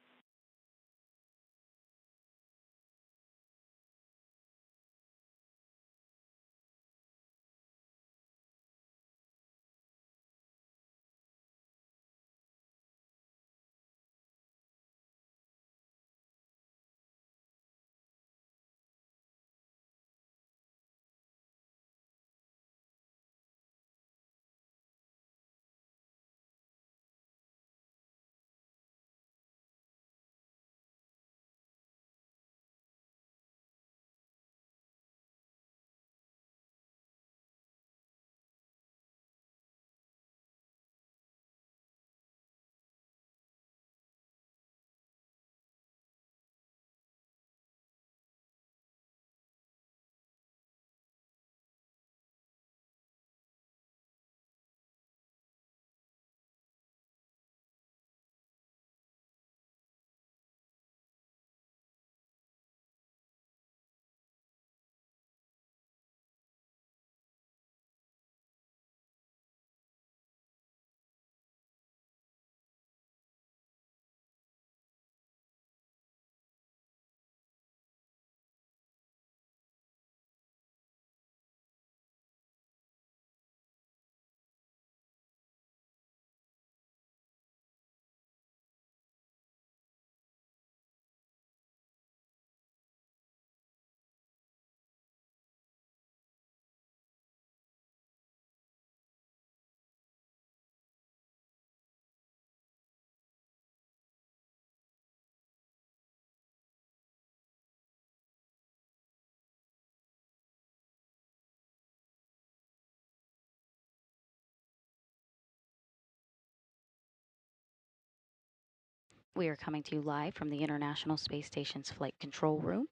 We are coming to you live from the International Space Station's Flight Control Room.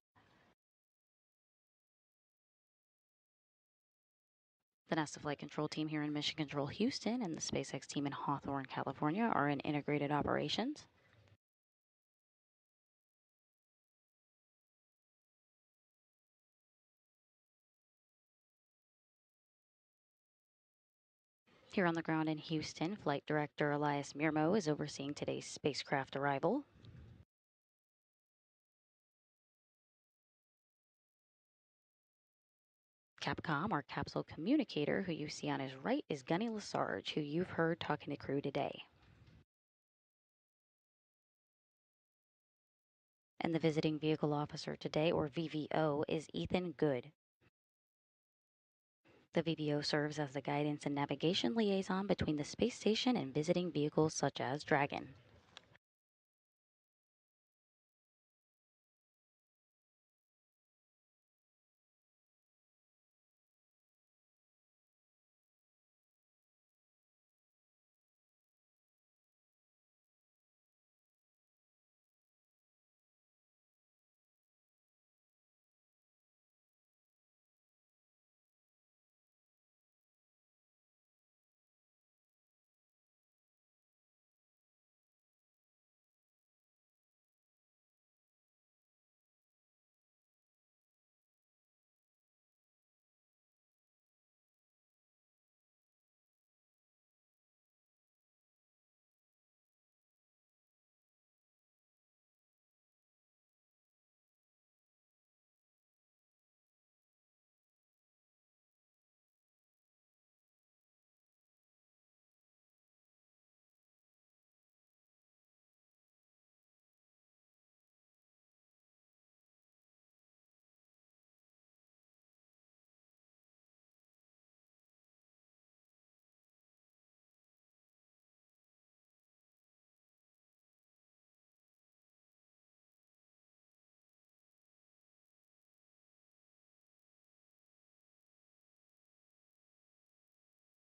The NASA Flight Control team here in Mission Control Houston and the SpaceX team in Hawthorne, California are in integrated operations. Here on the ground in Houston, Flight Director Elias Mirmo is overseeing today's spacecraft arrival. Capcom, our capsule communicator, who you see on his right, is Gunny Lesarge, who you've heard talking to crew today. And the visiting vehicle officer today, or VVO, is Ethan Good. The VVO serves as the guidance and navigation liaison between the space station and visiting vehicles such as Dragon.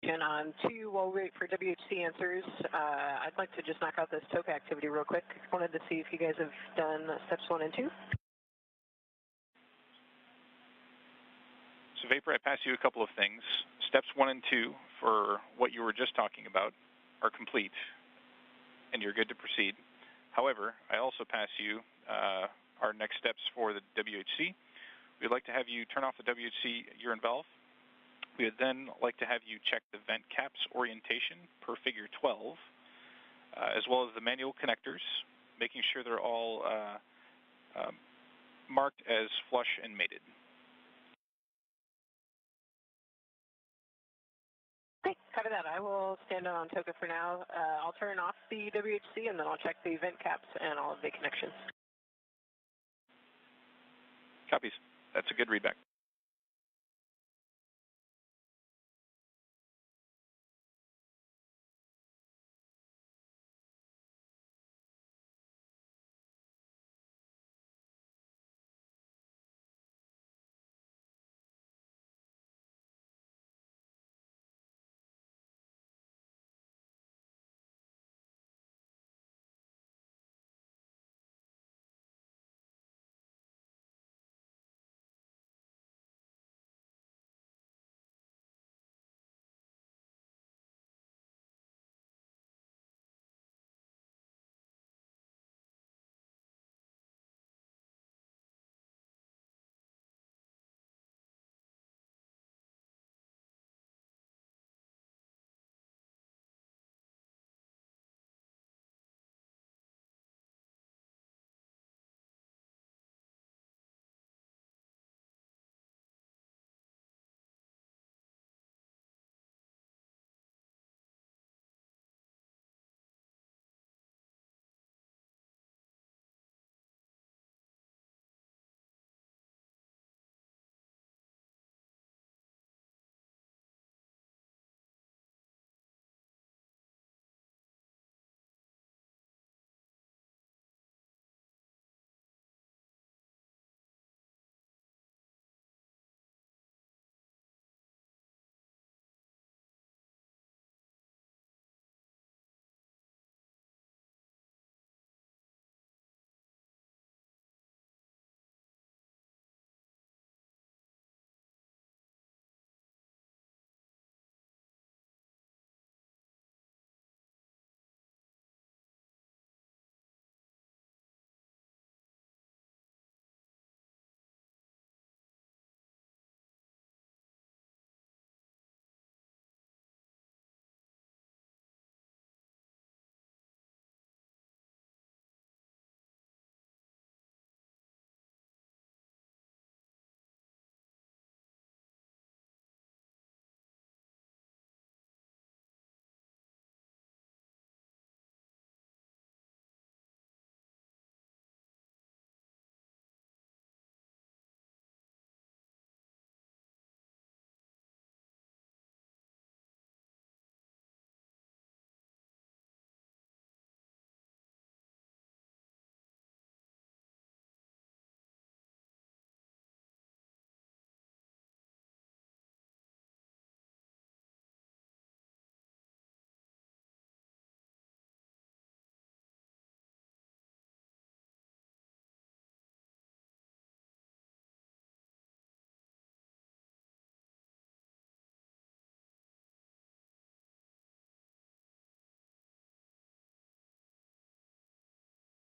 And on 2, while we wait for WHC answers, I'd like to just knock out this TOCA activity real quick. Wanted to see if you guys have done steps 1 and 2. So Vapor, I pass you a couple of things. Steps 1 and 2 for what you were just talking about are complete, and you're good to proceed. However, I also pass you our next steps for the WHC. We'd like to have you turn off the WHC urine valve. We would then like to have you check the vent caps orientation per figure 12, as well as the manual connectors, making sure they're all marked as flush and mated. Okay, copy that. I will stand on TOCA for now. I'll turn off the WHC and then I'll check the vent caps and all of the connections. Copies. That's a good readback.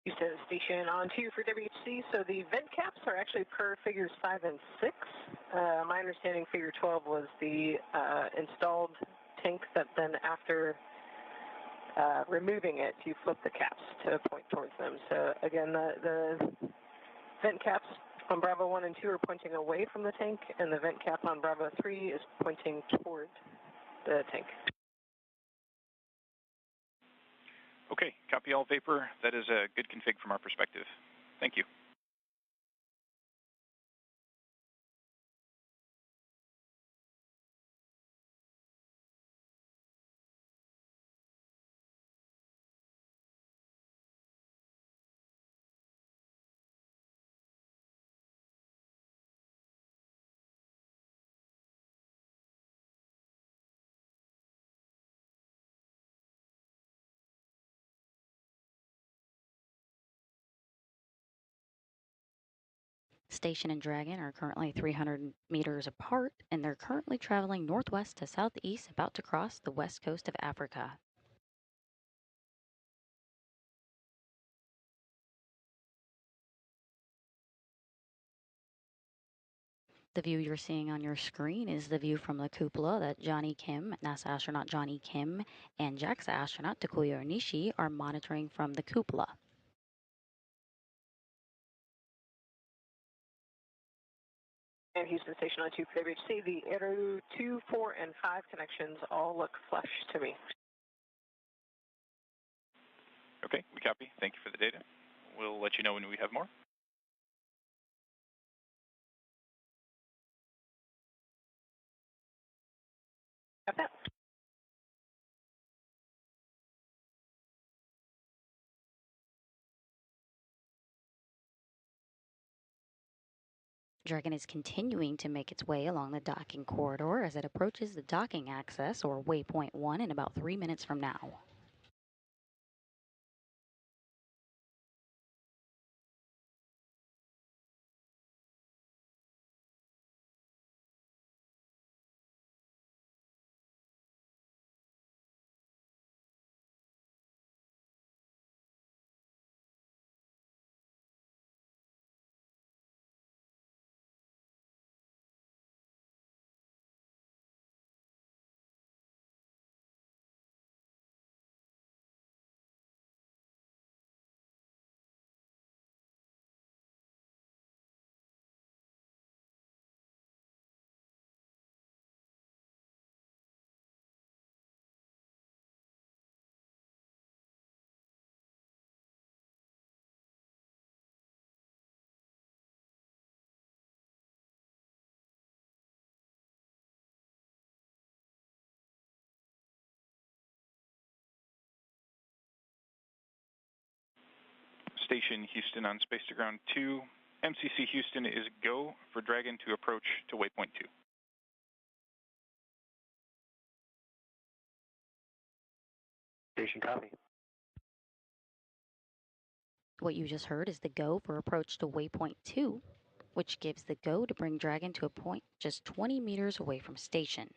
Houston Station on 2 for WHC. So the vent caps are actually per figures 5 and 6. My understanding figure 12 was the installed tank that then after removing it, you flip the caps to point towards them. So again, the vent caps on Bravo 1 and 2 are pointing away from the tank, and the vent cap on Bravo 3 is pointing toward the tank. Okay, copy all, Vapor. That is a good config from our perspective. Thank you. Station and Dragon are currently 300 meters apart, and they're currently traveling northwest to southeast, about to cross the west coast of Africa. The view you're seeing on your screen is the view from the cupola that Johnny Kim, NASA astronaut Johnny Kim, and JAXA astronaut Takuya Onishi are monitoring from the cupola. And Houston Station on 2 for WHC, the Arrow 2, 4, and 5 connections all look flush to me. Okay, we copy. Thank you for the data. We'll let you know when we have more. Got that? Dragon is continuing to make its way along the docking corridor as it approaches the docking access, or waypoint 1, in about 3 minutes from now. Station Houston on Space to Ground 2. MCC Houston is go for Dragon to approach to waypoint 2. Station copy. What you just heard is the go for approach to waypoint 2, which gives the go to bring Dragon to a point just 20 meters away from station.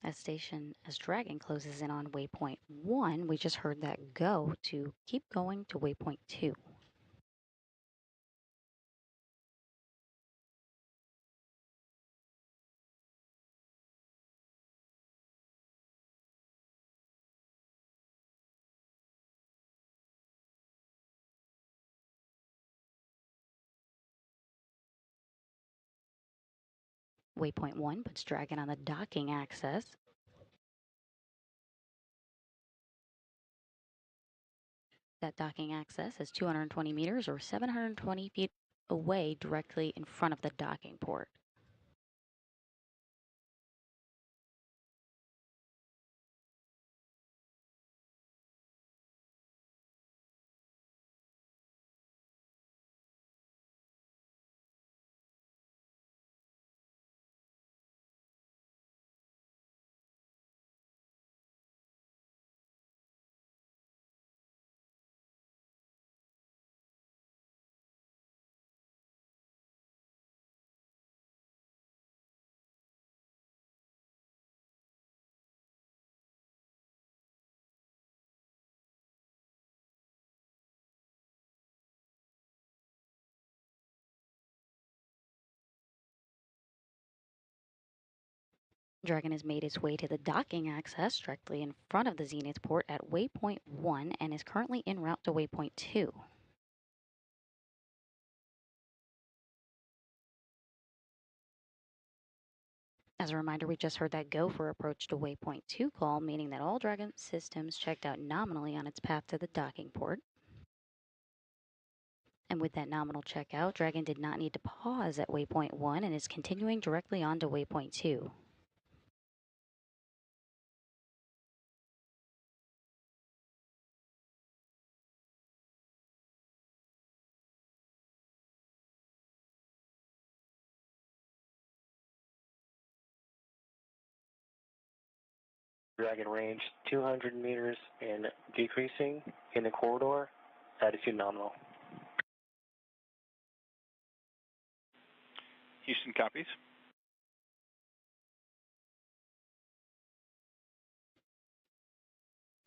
As Dragon closes in on waypoint 1, we just heard that go to keep going to waypoint 2. Waypoint 1 puts Dragon on the docking axis. That docking axis is 220 meters or 720 feet away directly in front of the docking port. Dragon has made its way to the docking axis directly in front of the zenith port at waypoint 1 and is currently en route to waypoint 2. As a reminder, we just heard that go for approach to waypoint 2 call, meaning that all Dragon systems checked out nominally on its path to the docking port. And with that nominal checkout, Dragon did not need to pause at waypoint 1 and is continuing directly on to waypoint 2. Dragon range 200 meters and decreasing in the corridor, attitude nominal. Houston copies.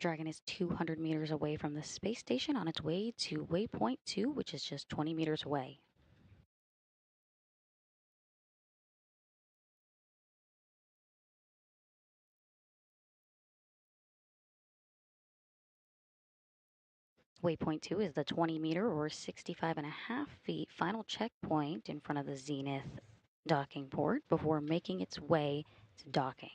Dragon is 200 meters away from the space station on its way to waypoint 2, which is just 20 meters away. Waypoint 2 is the 20-meter or 65.5 feet final checkpoint in front of the zenith docking port before making its way to docking.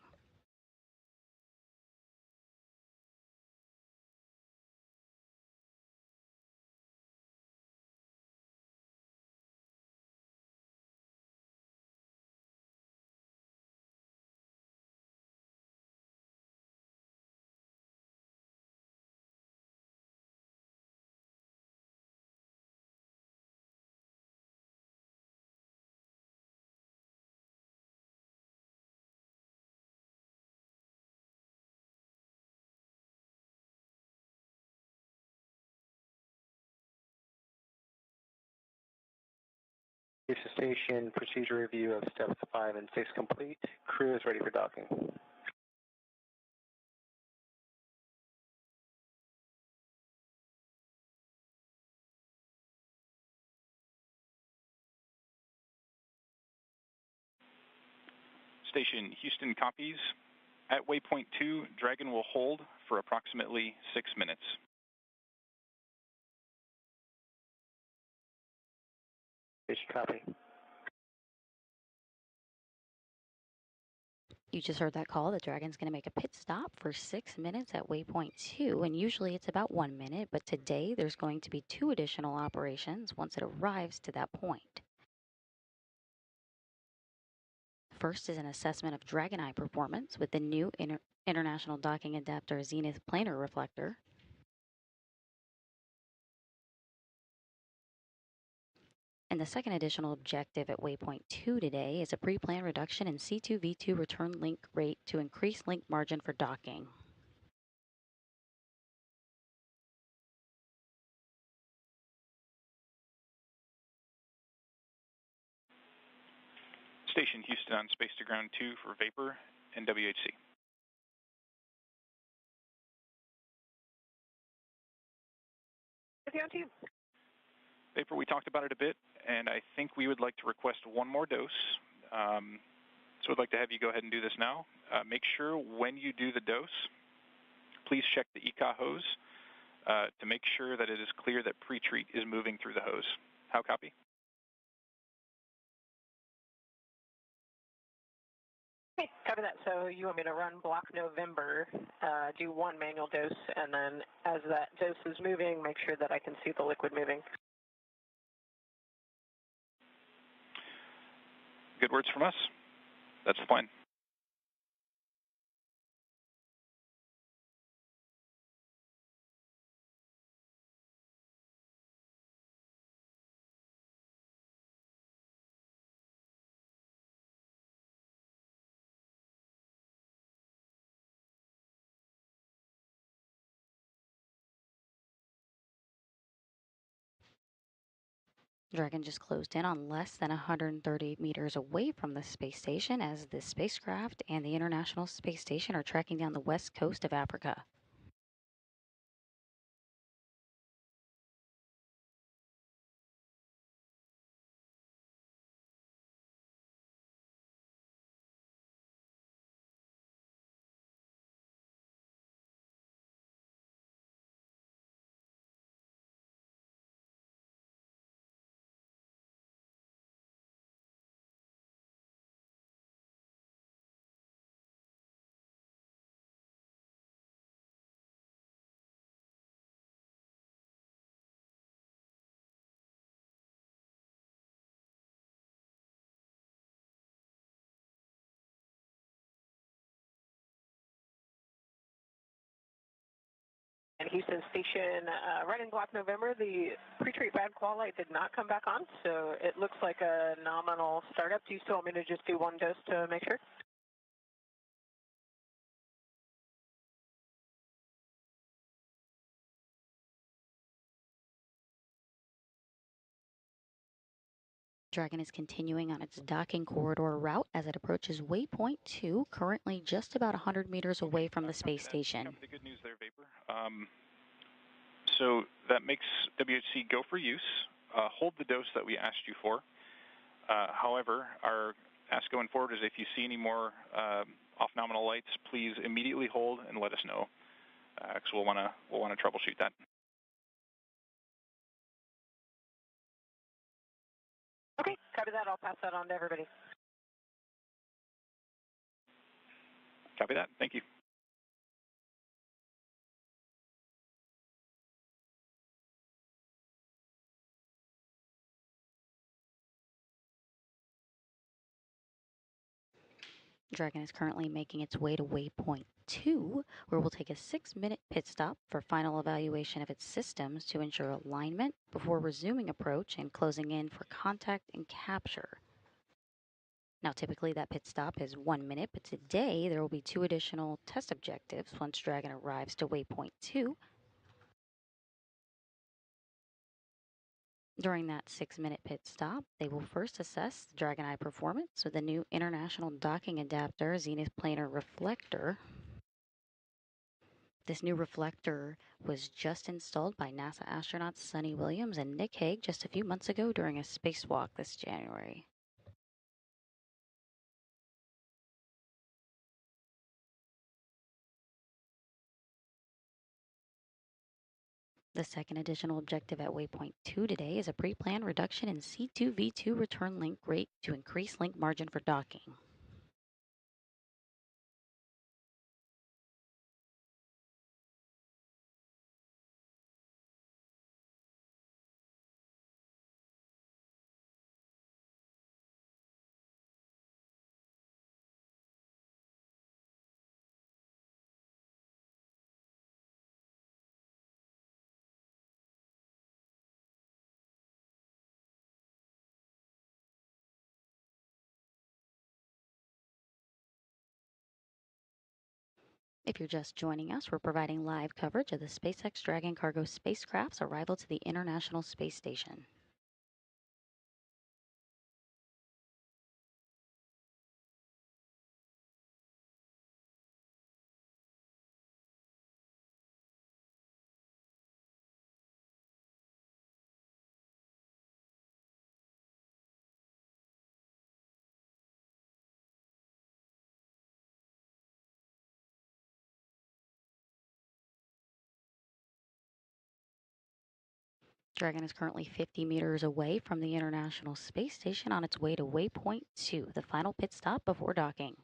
Station procedure review of steps 5 and 6 complete. Crew is ready for docking. Station Houston copies. At waypoint 2, Dragon will hold for approximately 6 minutes. Station copy. You just heard that call. The Dragon's going to make a pit stop for 6 minutes at waypoint 2, and usually it's about 1 minute, but today there's going to be 2 additional operations once it arrives to that point. First is an assessment of Dragon Eye performance with the new International Docking Adapter Zenith Planar Reflector. And the second additional objective at waypoint 2 today is a pre-planned reduction in C2V2 return link rate to increase link margin for docking. Station Houston on space to ground 2 for Vapor and WHC. With you on team. Vapor, we talked about it a bit, and I think we would like to request one more dose. So I'd like to have you go ahead and do this now. Make sure when you do the dose, please check the ECA hose to make sure that it is clear that pre-treat is moving through the hose. How copy? Okay, copy that. So you want me to run block November, do one manual dose, and then as that dose is moving, make sure that I can see the liquid moving. Good words from us. That's the plan. Dragon just closed in on less than 130 meters away from the space station as the spacecraft and the International Space Station are tracking down the west coast of Africa. And Houston Station, running block November, the pre-treat bad qual light did not come back on, so it looks like a nominal startup. Do you still want me to just do one dose to make sure? Dragon is continuing on its docking corridor route as it approaches waypoint 2, currently just about 100 meters away from the space station. The good news there, Vapor. So that makes WHC go for use. Hold the dose that we asked you for. However, our ask going forward is if you see any more off-nominal lights, please immediately hold and let us know, because we'll want to troubleshoot that. Okay, copy that. I'll pass that on to everybody. Copy that. Thank you. Dragon is currently making its way to waypoint 2, where we'll take a 6-minute pit stop for final evaluation of its systems to ensure alignment before resuming approach and closing in for contact and capture. Now, typically that pit stop is 1 minute, but today there will be 2 additional test objectives once Dragon arrives to waypoint 2. During that 6-minute pit stop, they will first assess the Dragon Eye performance with the new International Docking Adapter Zenith Planar Reflector. This new reflector was just installed by NASA astronauts Sunny Williams and Nick Hague just a few months ago during a spacewalk this January. The second additional objective at waypoint 2 today is a pre-planned reduction in C2V2 return link rate to increase link margin for docking. If you're just joining us, we're providing live coverage of the SpaceX Dragon cargo spacecraft's arrival to the International Space Station. Dragon is currently 50 meters away from the International Space Station on its way to waypoint 2, the final pit stop before docking.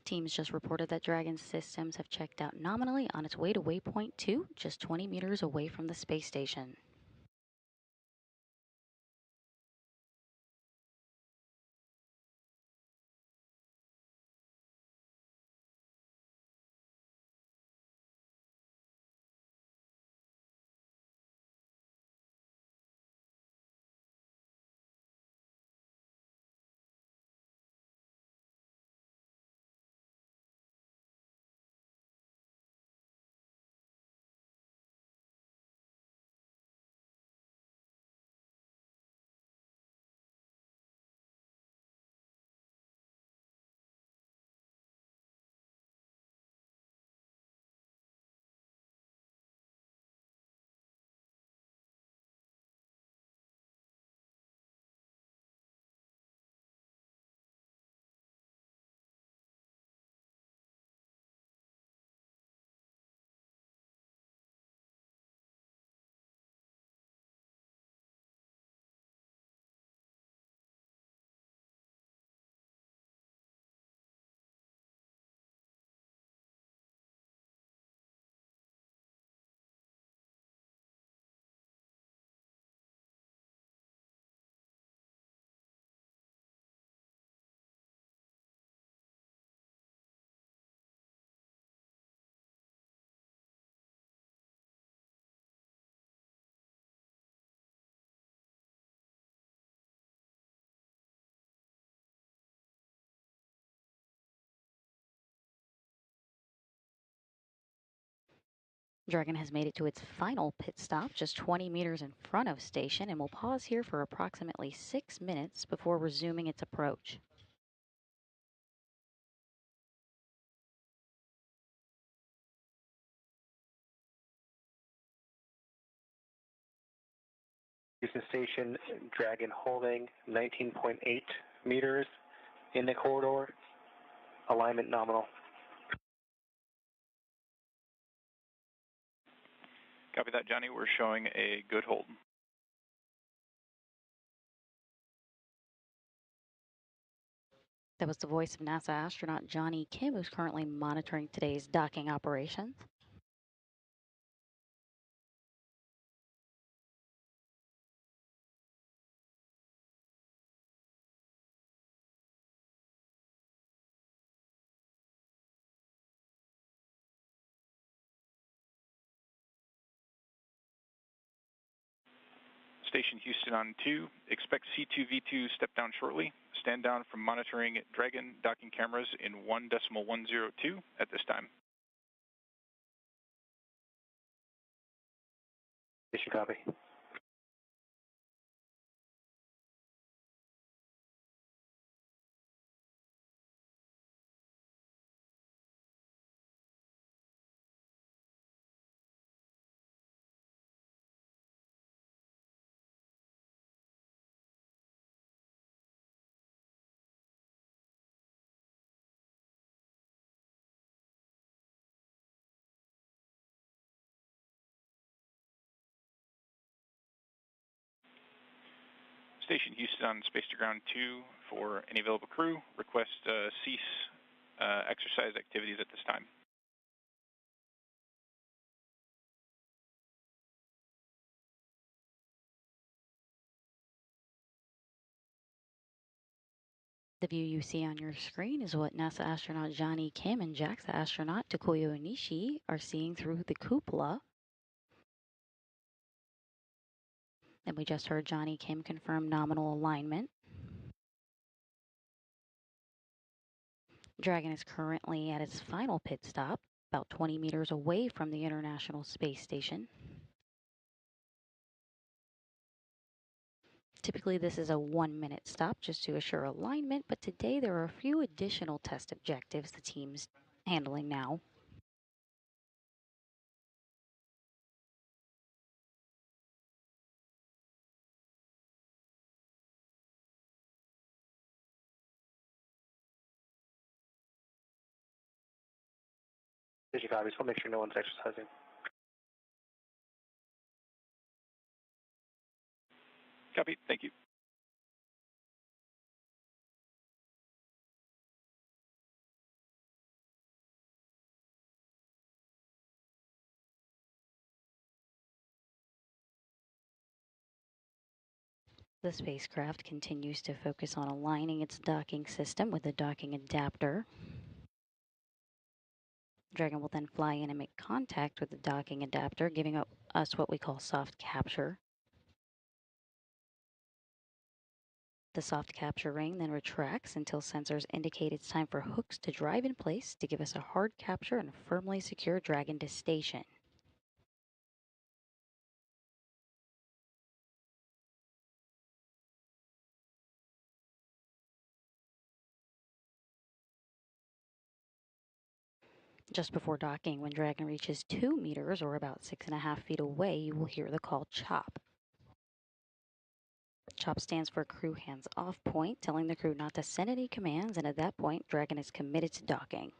Teams just reported that Dragon's systems have checked out nominally on its way to waypoint 2, just 20 meters away from the space station. Dragon has made it to its final pit stop, just 20 meters in front of station, and will pause here for approximately 6 minutes before resuming its approach. Houston Station, Dragon holding 19.8 meters in the corridor, alignment nominal. Copy that, Johnny. We're showing a good hold. That was the voice of NASA astronaut Johnny Kim, who's currently monitoring today's docking operations. Station Houston on 2. Expect C2V2 step down shortly. Stand down from monitoring Dragon docking cameras in 1.102 at this time. Station copy. Station Houston on Space to Ground 2 for any available crew. Request cease exercise activities at this time. The view you see on your screen is what NASA astronaut Johnny Kim and JAXA astronaut Takuya Onishi are seeing through the cupola. And we just heard Johnny Kim confirm nominal alignment. Dragon is currently at its final pit stop, about 20 meters away from the International Space Station. Typically, this is a 1-minute stop just to assure alignment, but today there are a few additional test objectives the team's handling now. Station copy, so we'll make sure no one's exercising. Copy. Thank you. The spacecraft continues to focus on aligning its docking system with the docking adapter. Dragon will then fly in and make contact with the docking adapter, giving us what we call soft capture. The soft capture ring then retracts until sensors indicate it's time for hooks to drive in place to give us a hard capture and firmly secure Dragon to station. Just before docking, when Dragon reaches 2 meters or about 6.5 feet away, you will hear the call CHOP. CHOP stands for Crew Hands Off Point, telling the crew not to send any commands, and at that point, Dragon is committed to docking.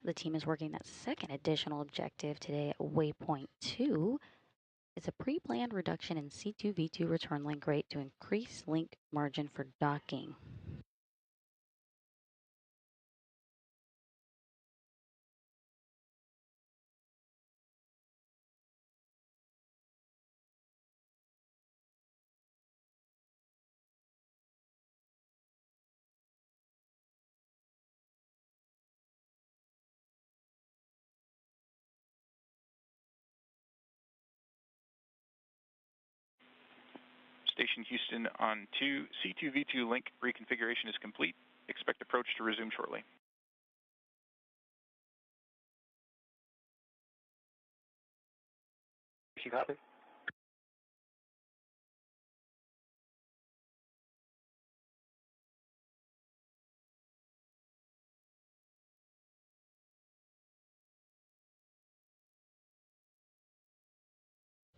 The team is working that second additional objective today at Waypoint 2. It's a pre-planned reduction in C2V2 return link rate to increase link margin for docking. Station Houston on 2, C2V2 link reconfiguration is complete. Expect approach to resume shortly. You copy?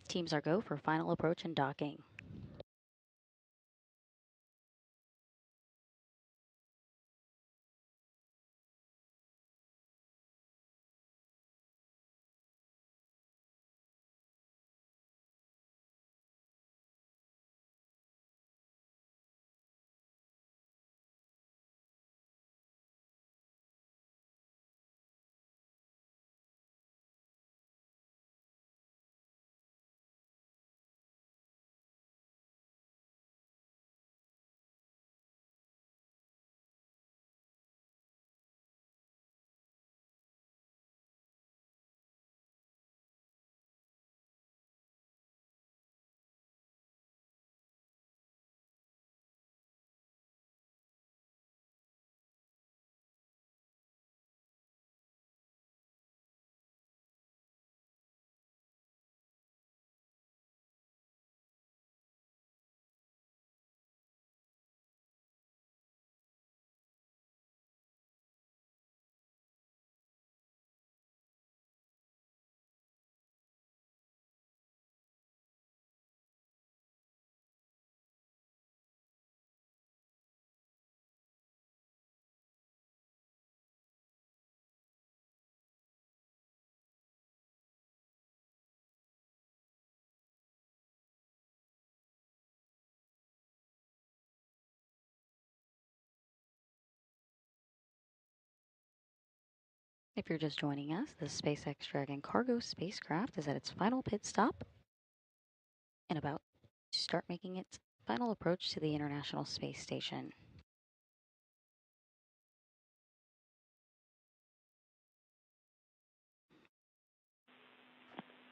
Teams are go for final approach and docking. If you're just joining us, the SpaceX Dragon cargo spacecraft is at its final pit stop and about to start making its final approach to the International Space Station.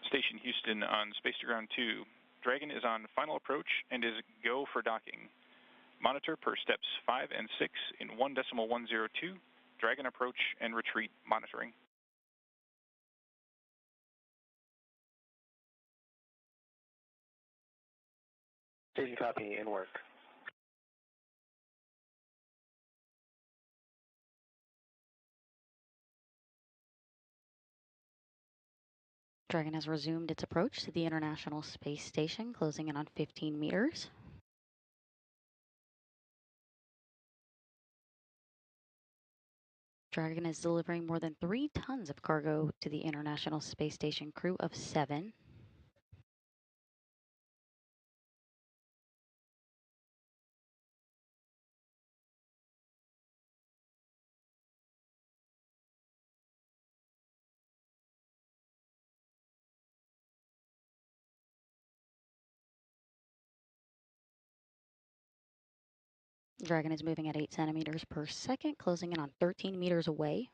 Station Houston on Space to Ground 2. Dragon is on final approach and is go for docking. Monitor per steps 5 and 6 in 1.102. Dragon approach and retreat monitoring. Station copy, in work. Dragon has resumed its approach to the International Space Station, closing in on 15 meters. Dragon is delivering more than 3 tons of cargo to the International Space Station crew of 7. Dragon is moving at 8 centimeters per second, closing in on 13 meters away.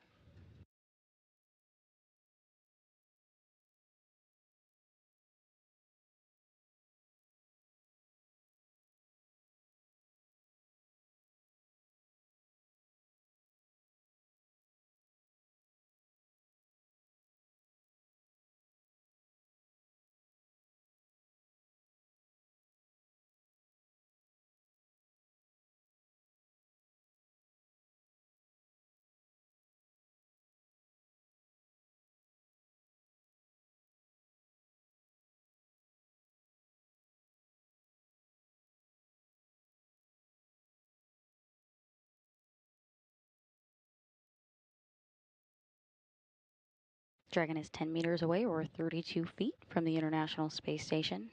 Dragon is 10 meters away, or 32 feet, from the International Space Station.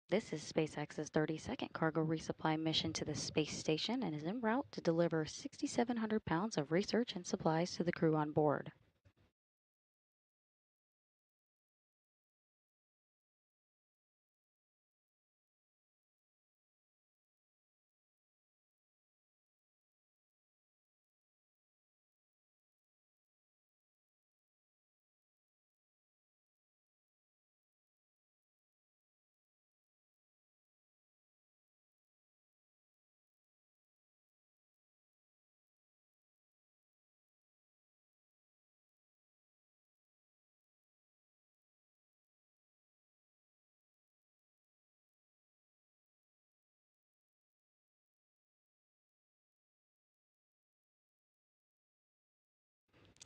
This is SpaceX's 32nd cargo resupply mission to the space station and is en route to deliver 6,700 pounds of research and supplies to the crew on board.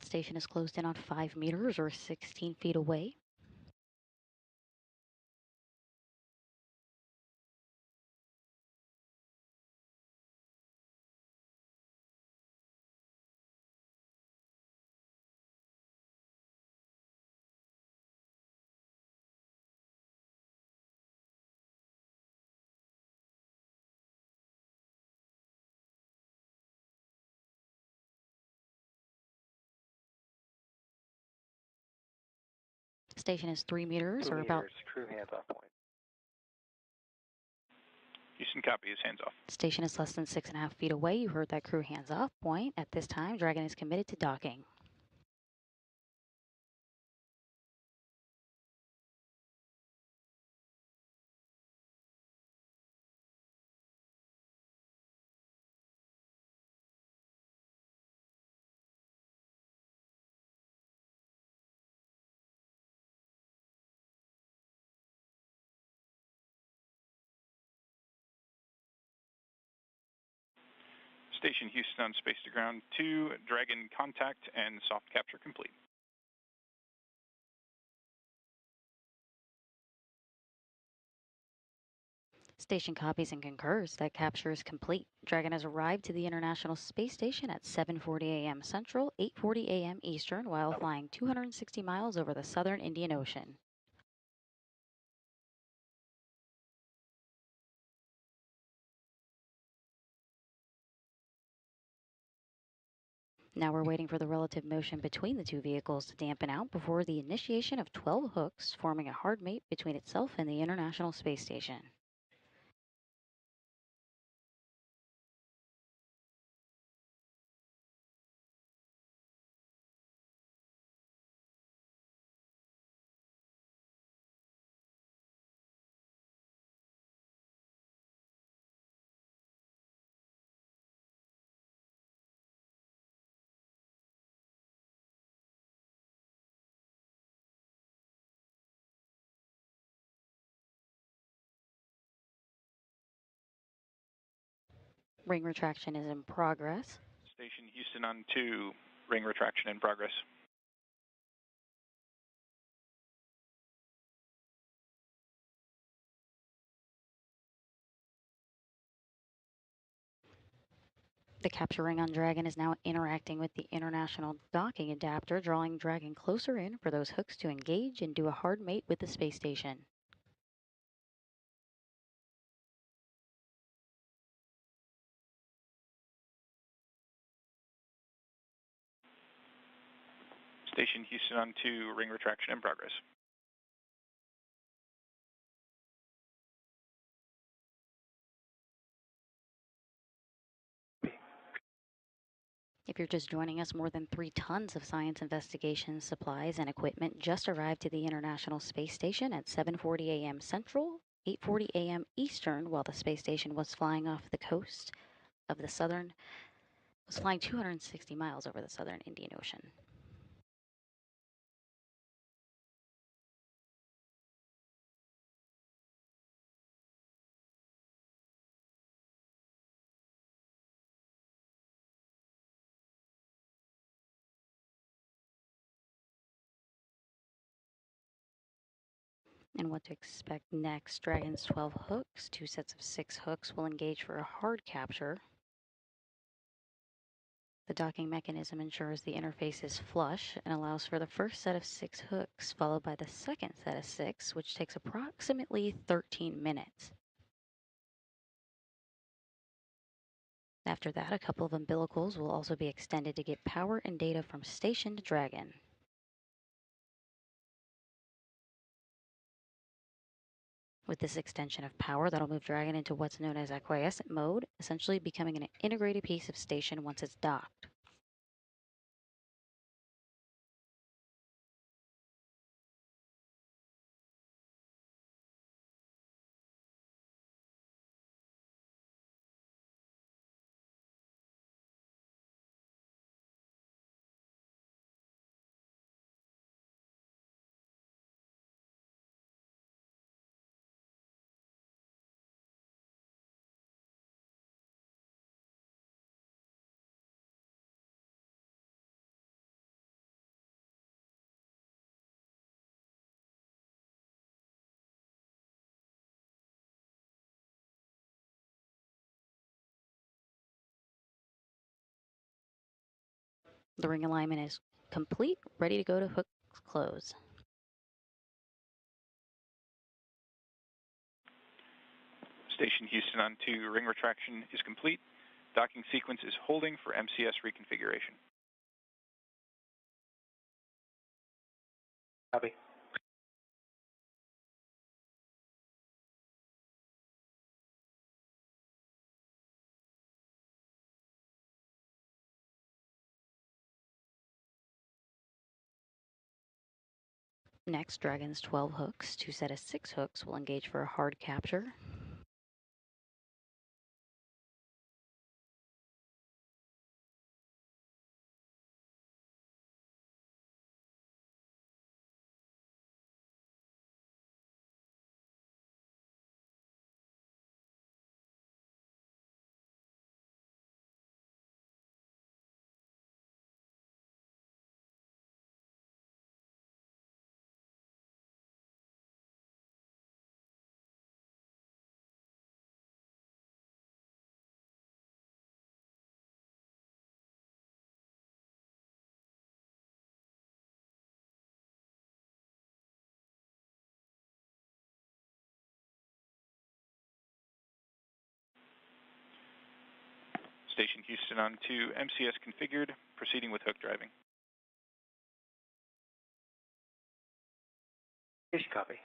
Station is closed in on 5 meters, or 16 feet away. Station is 3 meters, 2 or meters, about... crew hands off point. Houston, copy is hands off. Station is less than 6.5 feet away. You heard that crew hands off point. At this time, Dragon is committed to docking. Station Houston on space to ground 2, Dragon contact and soft capture complete. Station copies and concurs that capture is complete. Dragon has arrived to the International Space Station at 7:40 a.m. Central, 8:40 a.m. Eastern, while flying 260 miles over the southern Indian Ocean. Now we're waiting for the relative motion between the two vehicles to dampen out before the initiation of 12 hooks, forming a hard mate between itself and the International Space Station. Ring retraction is in progress. Station Houston on 2, ring retraction in progress. The capture ring on Dragon is now interacting with the International Docking Adapter, drawing Dragon closer in for those hooks to engage and do a hard mate with the space station. Station Houston on 2, ring retraction in progress. If you're just joining us, more than 3 tons of science investigation supplies and equipment just arrived to the International Space Station at 7:40 a.m. Central, 8:40 a.m. Eastern, while the space station was flying off the coast of the was flying 260 miles over the southern Indian Ocean. And what to expect next. Dragon's 12 hooks, 2 sets of 6 hooks will engage for a hard capture. The docking mechanism ensures the interface is flush and allows for the first set of 6 hooks, followed by the second set of 6, which takes approximately 13 minutes. After that, a couple of umbilicals will also be extended to get power and data from station to Dragon. With this extension of power, that'll move Dragon into what's known as acquiescent mode, essentially becoming an integrated piece of station once it's docked. The ring alignment is complete, ready to go to hook close. Station Houston on 2, ring retraction is complete. Docking sequence is holding for MCS reconfiguration. Copy. Next, Dragon's 12 hooks, 2 sets of 6 hooks will engage for a hard capture. Station Houston on 2, MCS configured, proceeding with hook driving. Copy.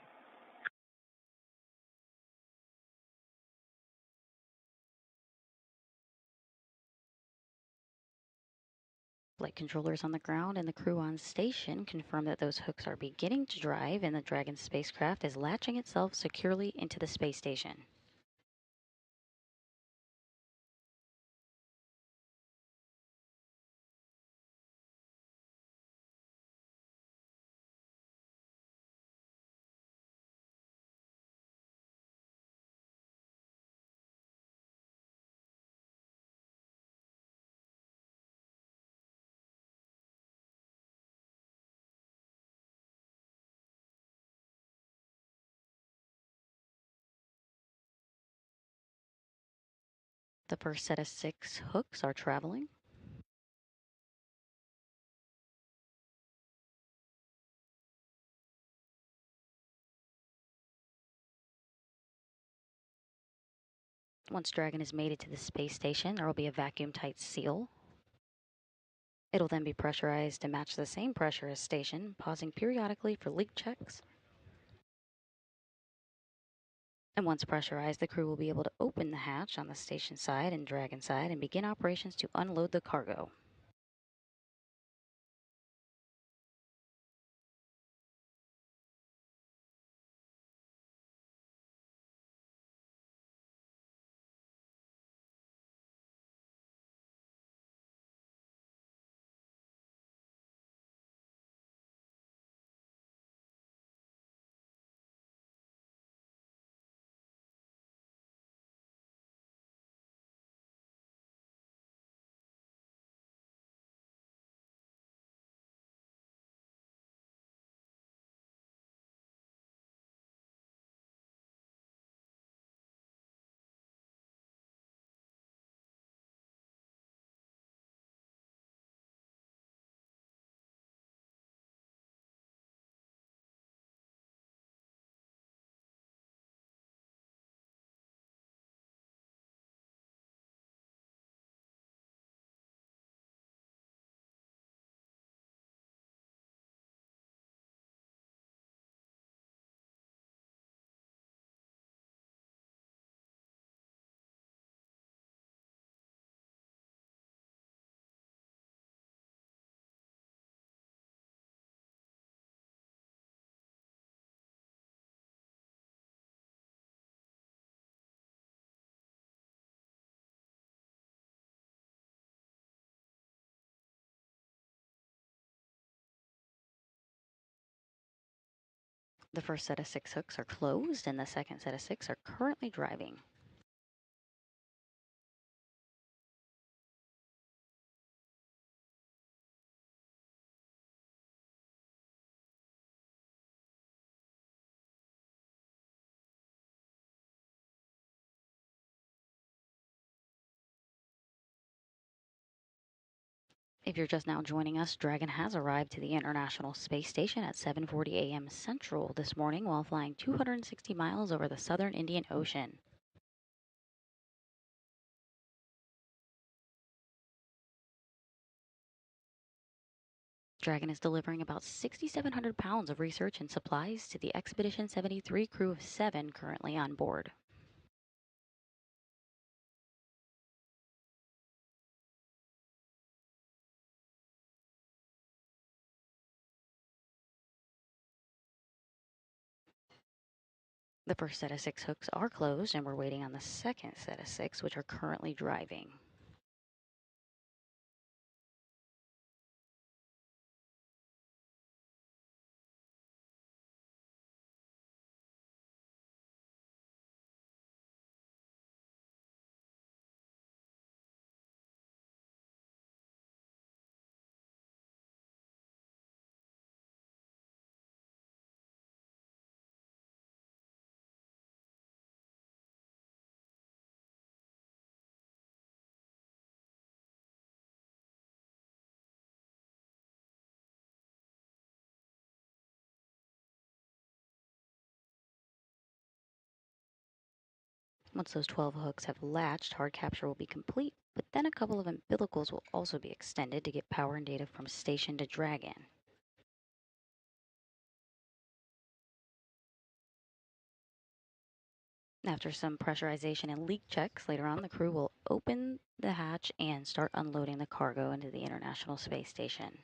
Flight controllers on the ground and the crew on station confirm that those hooks are beginning to drive and the Dragon spacecraft is latching itself securely into the space station. The first set of 6 hooks are traveling. Once Dragon has made it to the space station, there will be a vacuum-tight seal. It'll then be pressurized to match the same pressure as station, pausing periodically for leak checks. And once pressurized, the crew will be able to open the hatch on the station side and Dragon side and begin operations to unload the cargo. The first set of 6 hooks are closed, and the second set of 6 are currently driving. If you're just now joining us, Dragon has arrived to the International Space Station at 7:40 a.m. Central this morning while flying 260 miles over the southern Indian Ocean. Dragon is delivering about 6,700 pounds of research and supplies to the Expedition 73 crew of 7 currently on board. The first set of 6 hooks are closed, and we're waiting on the second set of 6, which are currently driving. Once those 12 hooks have latched, hard capture will be complete, but then a couple of umbilicals will also be extended to get power and data from station to Dragon. After some pressurization and leak checks, later on the crew will open the hatch and start unloading the cargo into the International Space Station.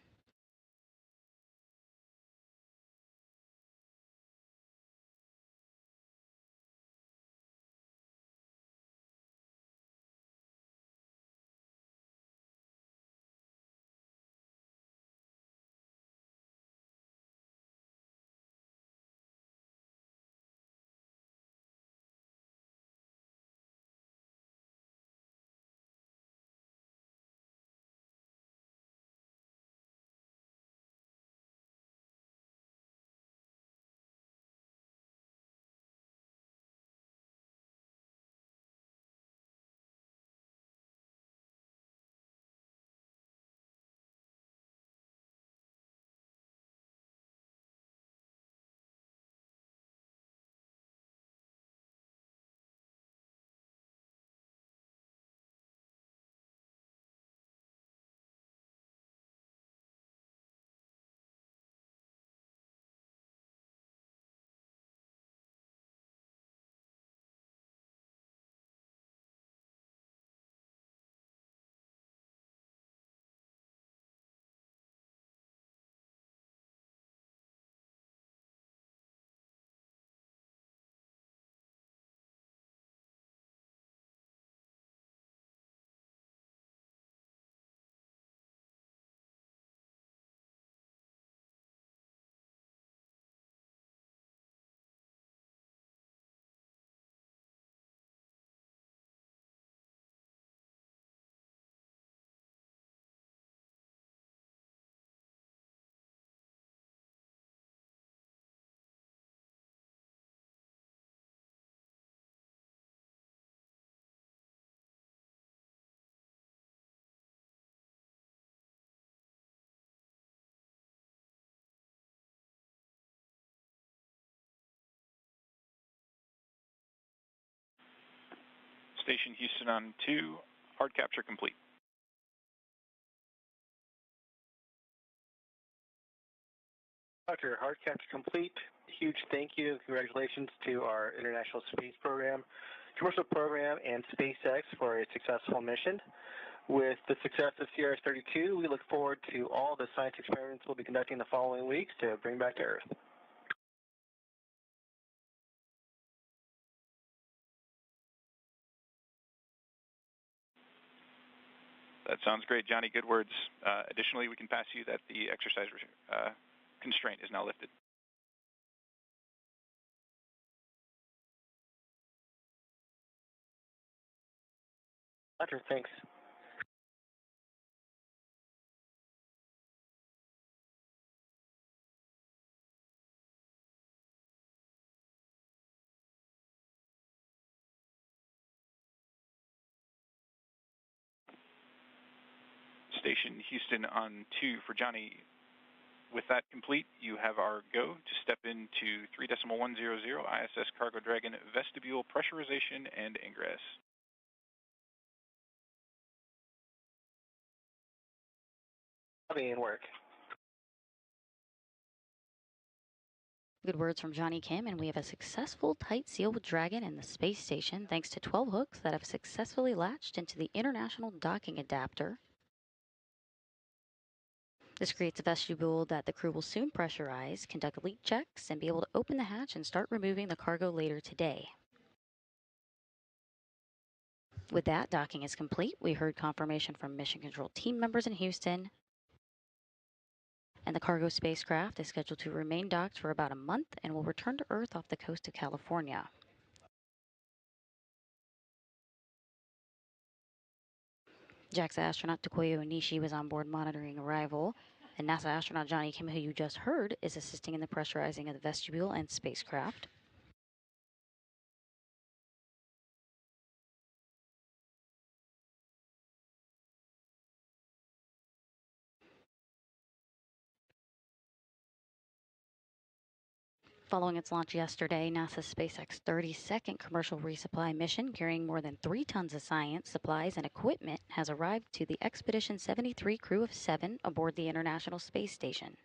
Station Houston on 2, hard capture complete. Roger, hard capture complete. Huge thank you and congratulations to our International Space Program, Commercial Program, and SpaceX for a successful mission. With the success of CRS-32, we look forward to all the science experiments we'll be conducting the following weeks to bring back to Earth. That sounds great, Johnny. Good words. Additionally, we can pass you that the exercise constraint is now lifted. Roger, thanks. Station Houston on 2 for Johnny. With that complete, you have our go to step into 3.100 ISS Cargo Dragon vestibule pressurization and ingress. Lobby and work. Good words from Johnny Kim, and we have a successful tight seal with Dragon in the space station thanks to 12 hooks that have successfully latched into the International Docking Adapter. This creates a vestibule that the crew will soon pressurize, conduct leak checks, and be able to open the hatch and start removing the cargo later today. With that, docking is complete. We heard confirmation from Mission Control team members in Houston, and the cargo spacecraft is scheduled to remain docked for about a month and will return to Earth off the coast of California. JAXA astronaut Takuya Onishi was on board monitoring arrival, and NASA astronaut Johnny Kim, who you just heard, is assisting in the pressurizing of the vestibule and spacecraft. Following its launch yesterday, NASA's SpaceX 32nd commercial resupply mission carrying more than 3 tons of science, supplies, and equipment has arrived to the Expedition 73 crew of 7 aboard the International Space Station.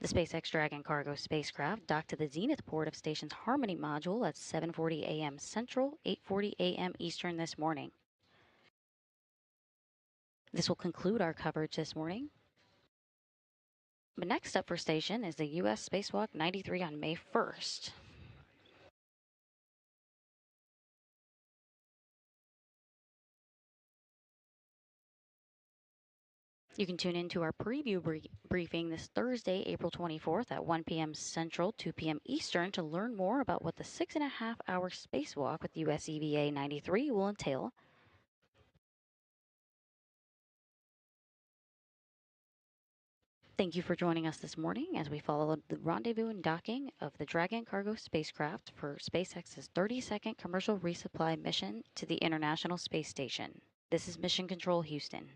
The SpaceX Dragon cargo spacecraft docked to the zenith port of station's Harmony module at 7:40 a.m. Central, 8:40 a.m. Eastern this morning. This will conclude our coverage this morning. But next up for station is the U.S. Spacewalk 93 on May 1st. You can tune in to our preview briefing this Thursday, April 24th at 1 p.m. Central, 2 p.m. Eastern to learn more about what the 6.5-hour spacewalk with US EVA 93 will entail. Thank you for joining us this morning as we follow the rendezvous and docking of the Dragon cargo spacecraft for SpaceX's 32nd commercial resupply mission to the International Space Station. This is Mission Control Houston.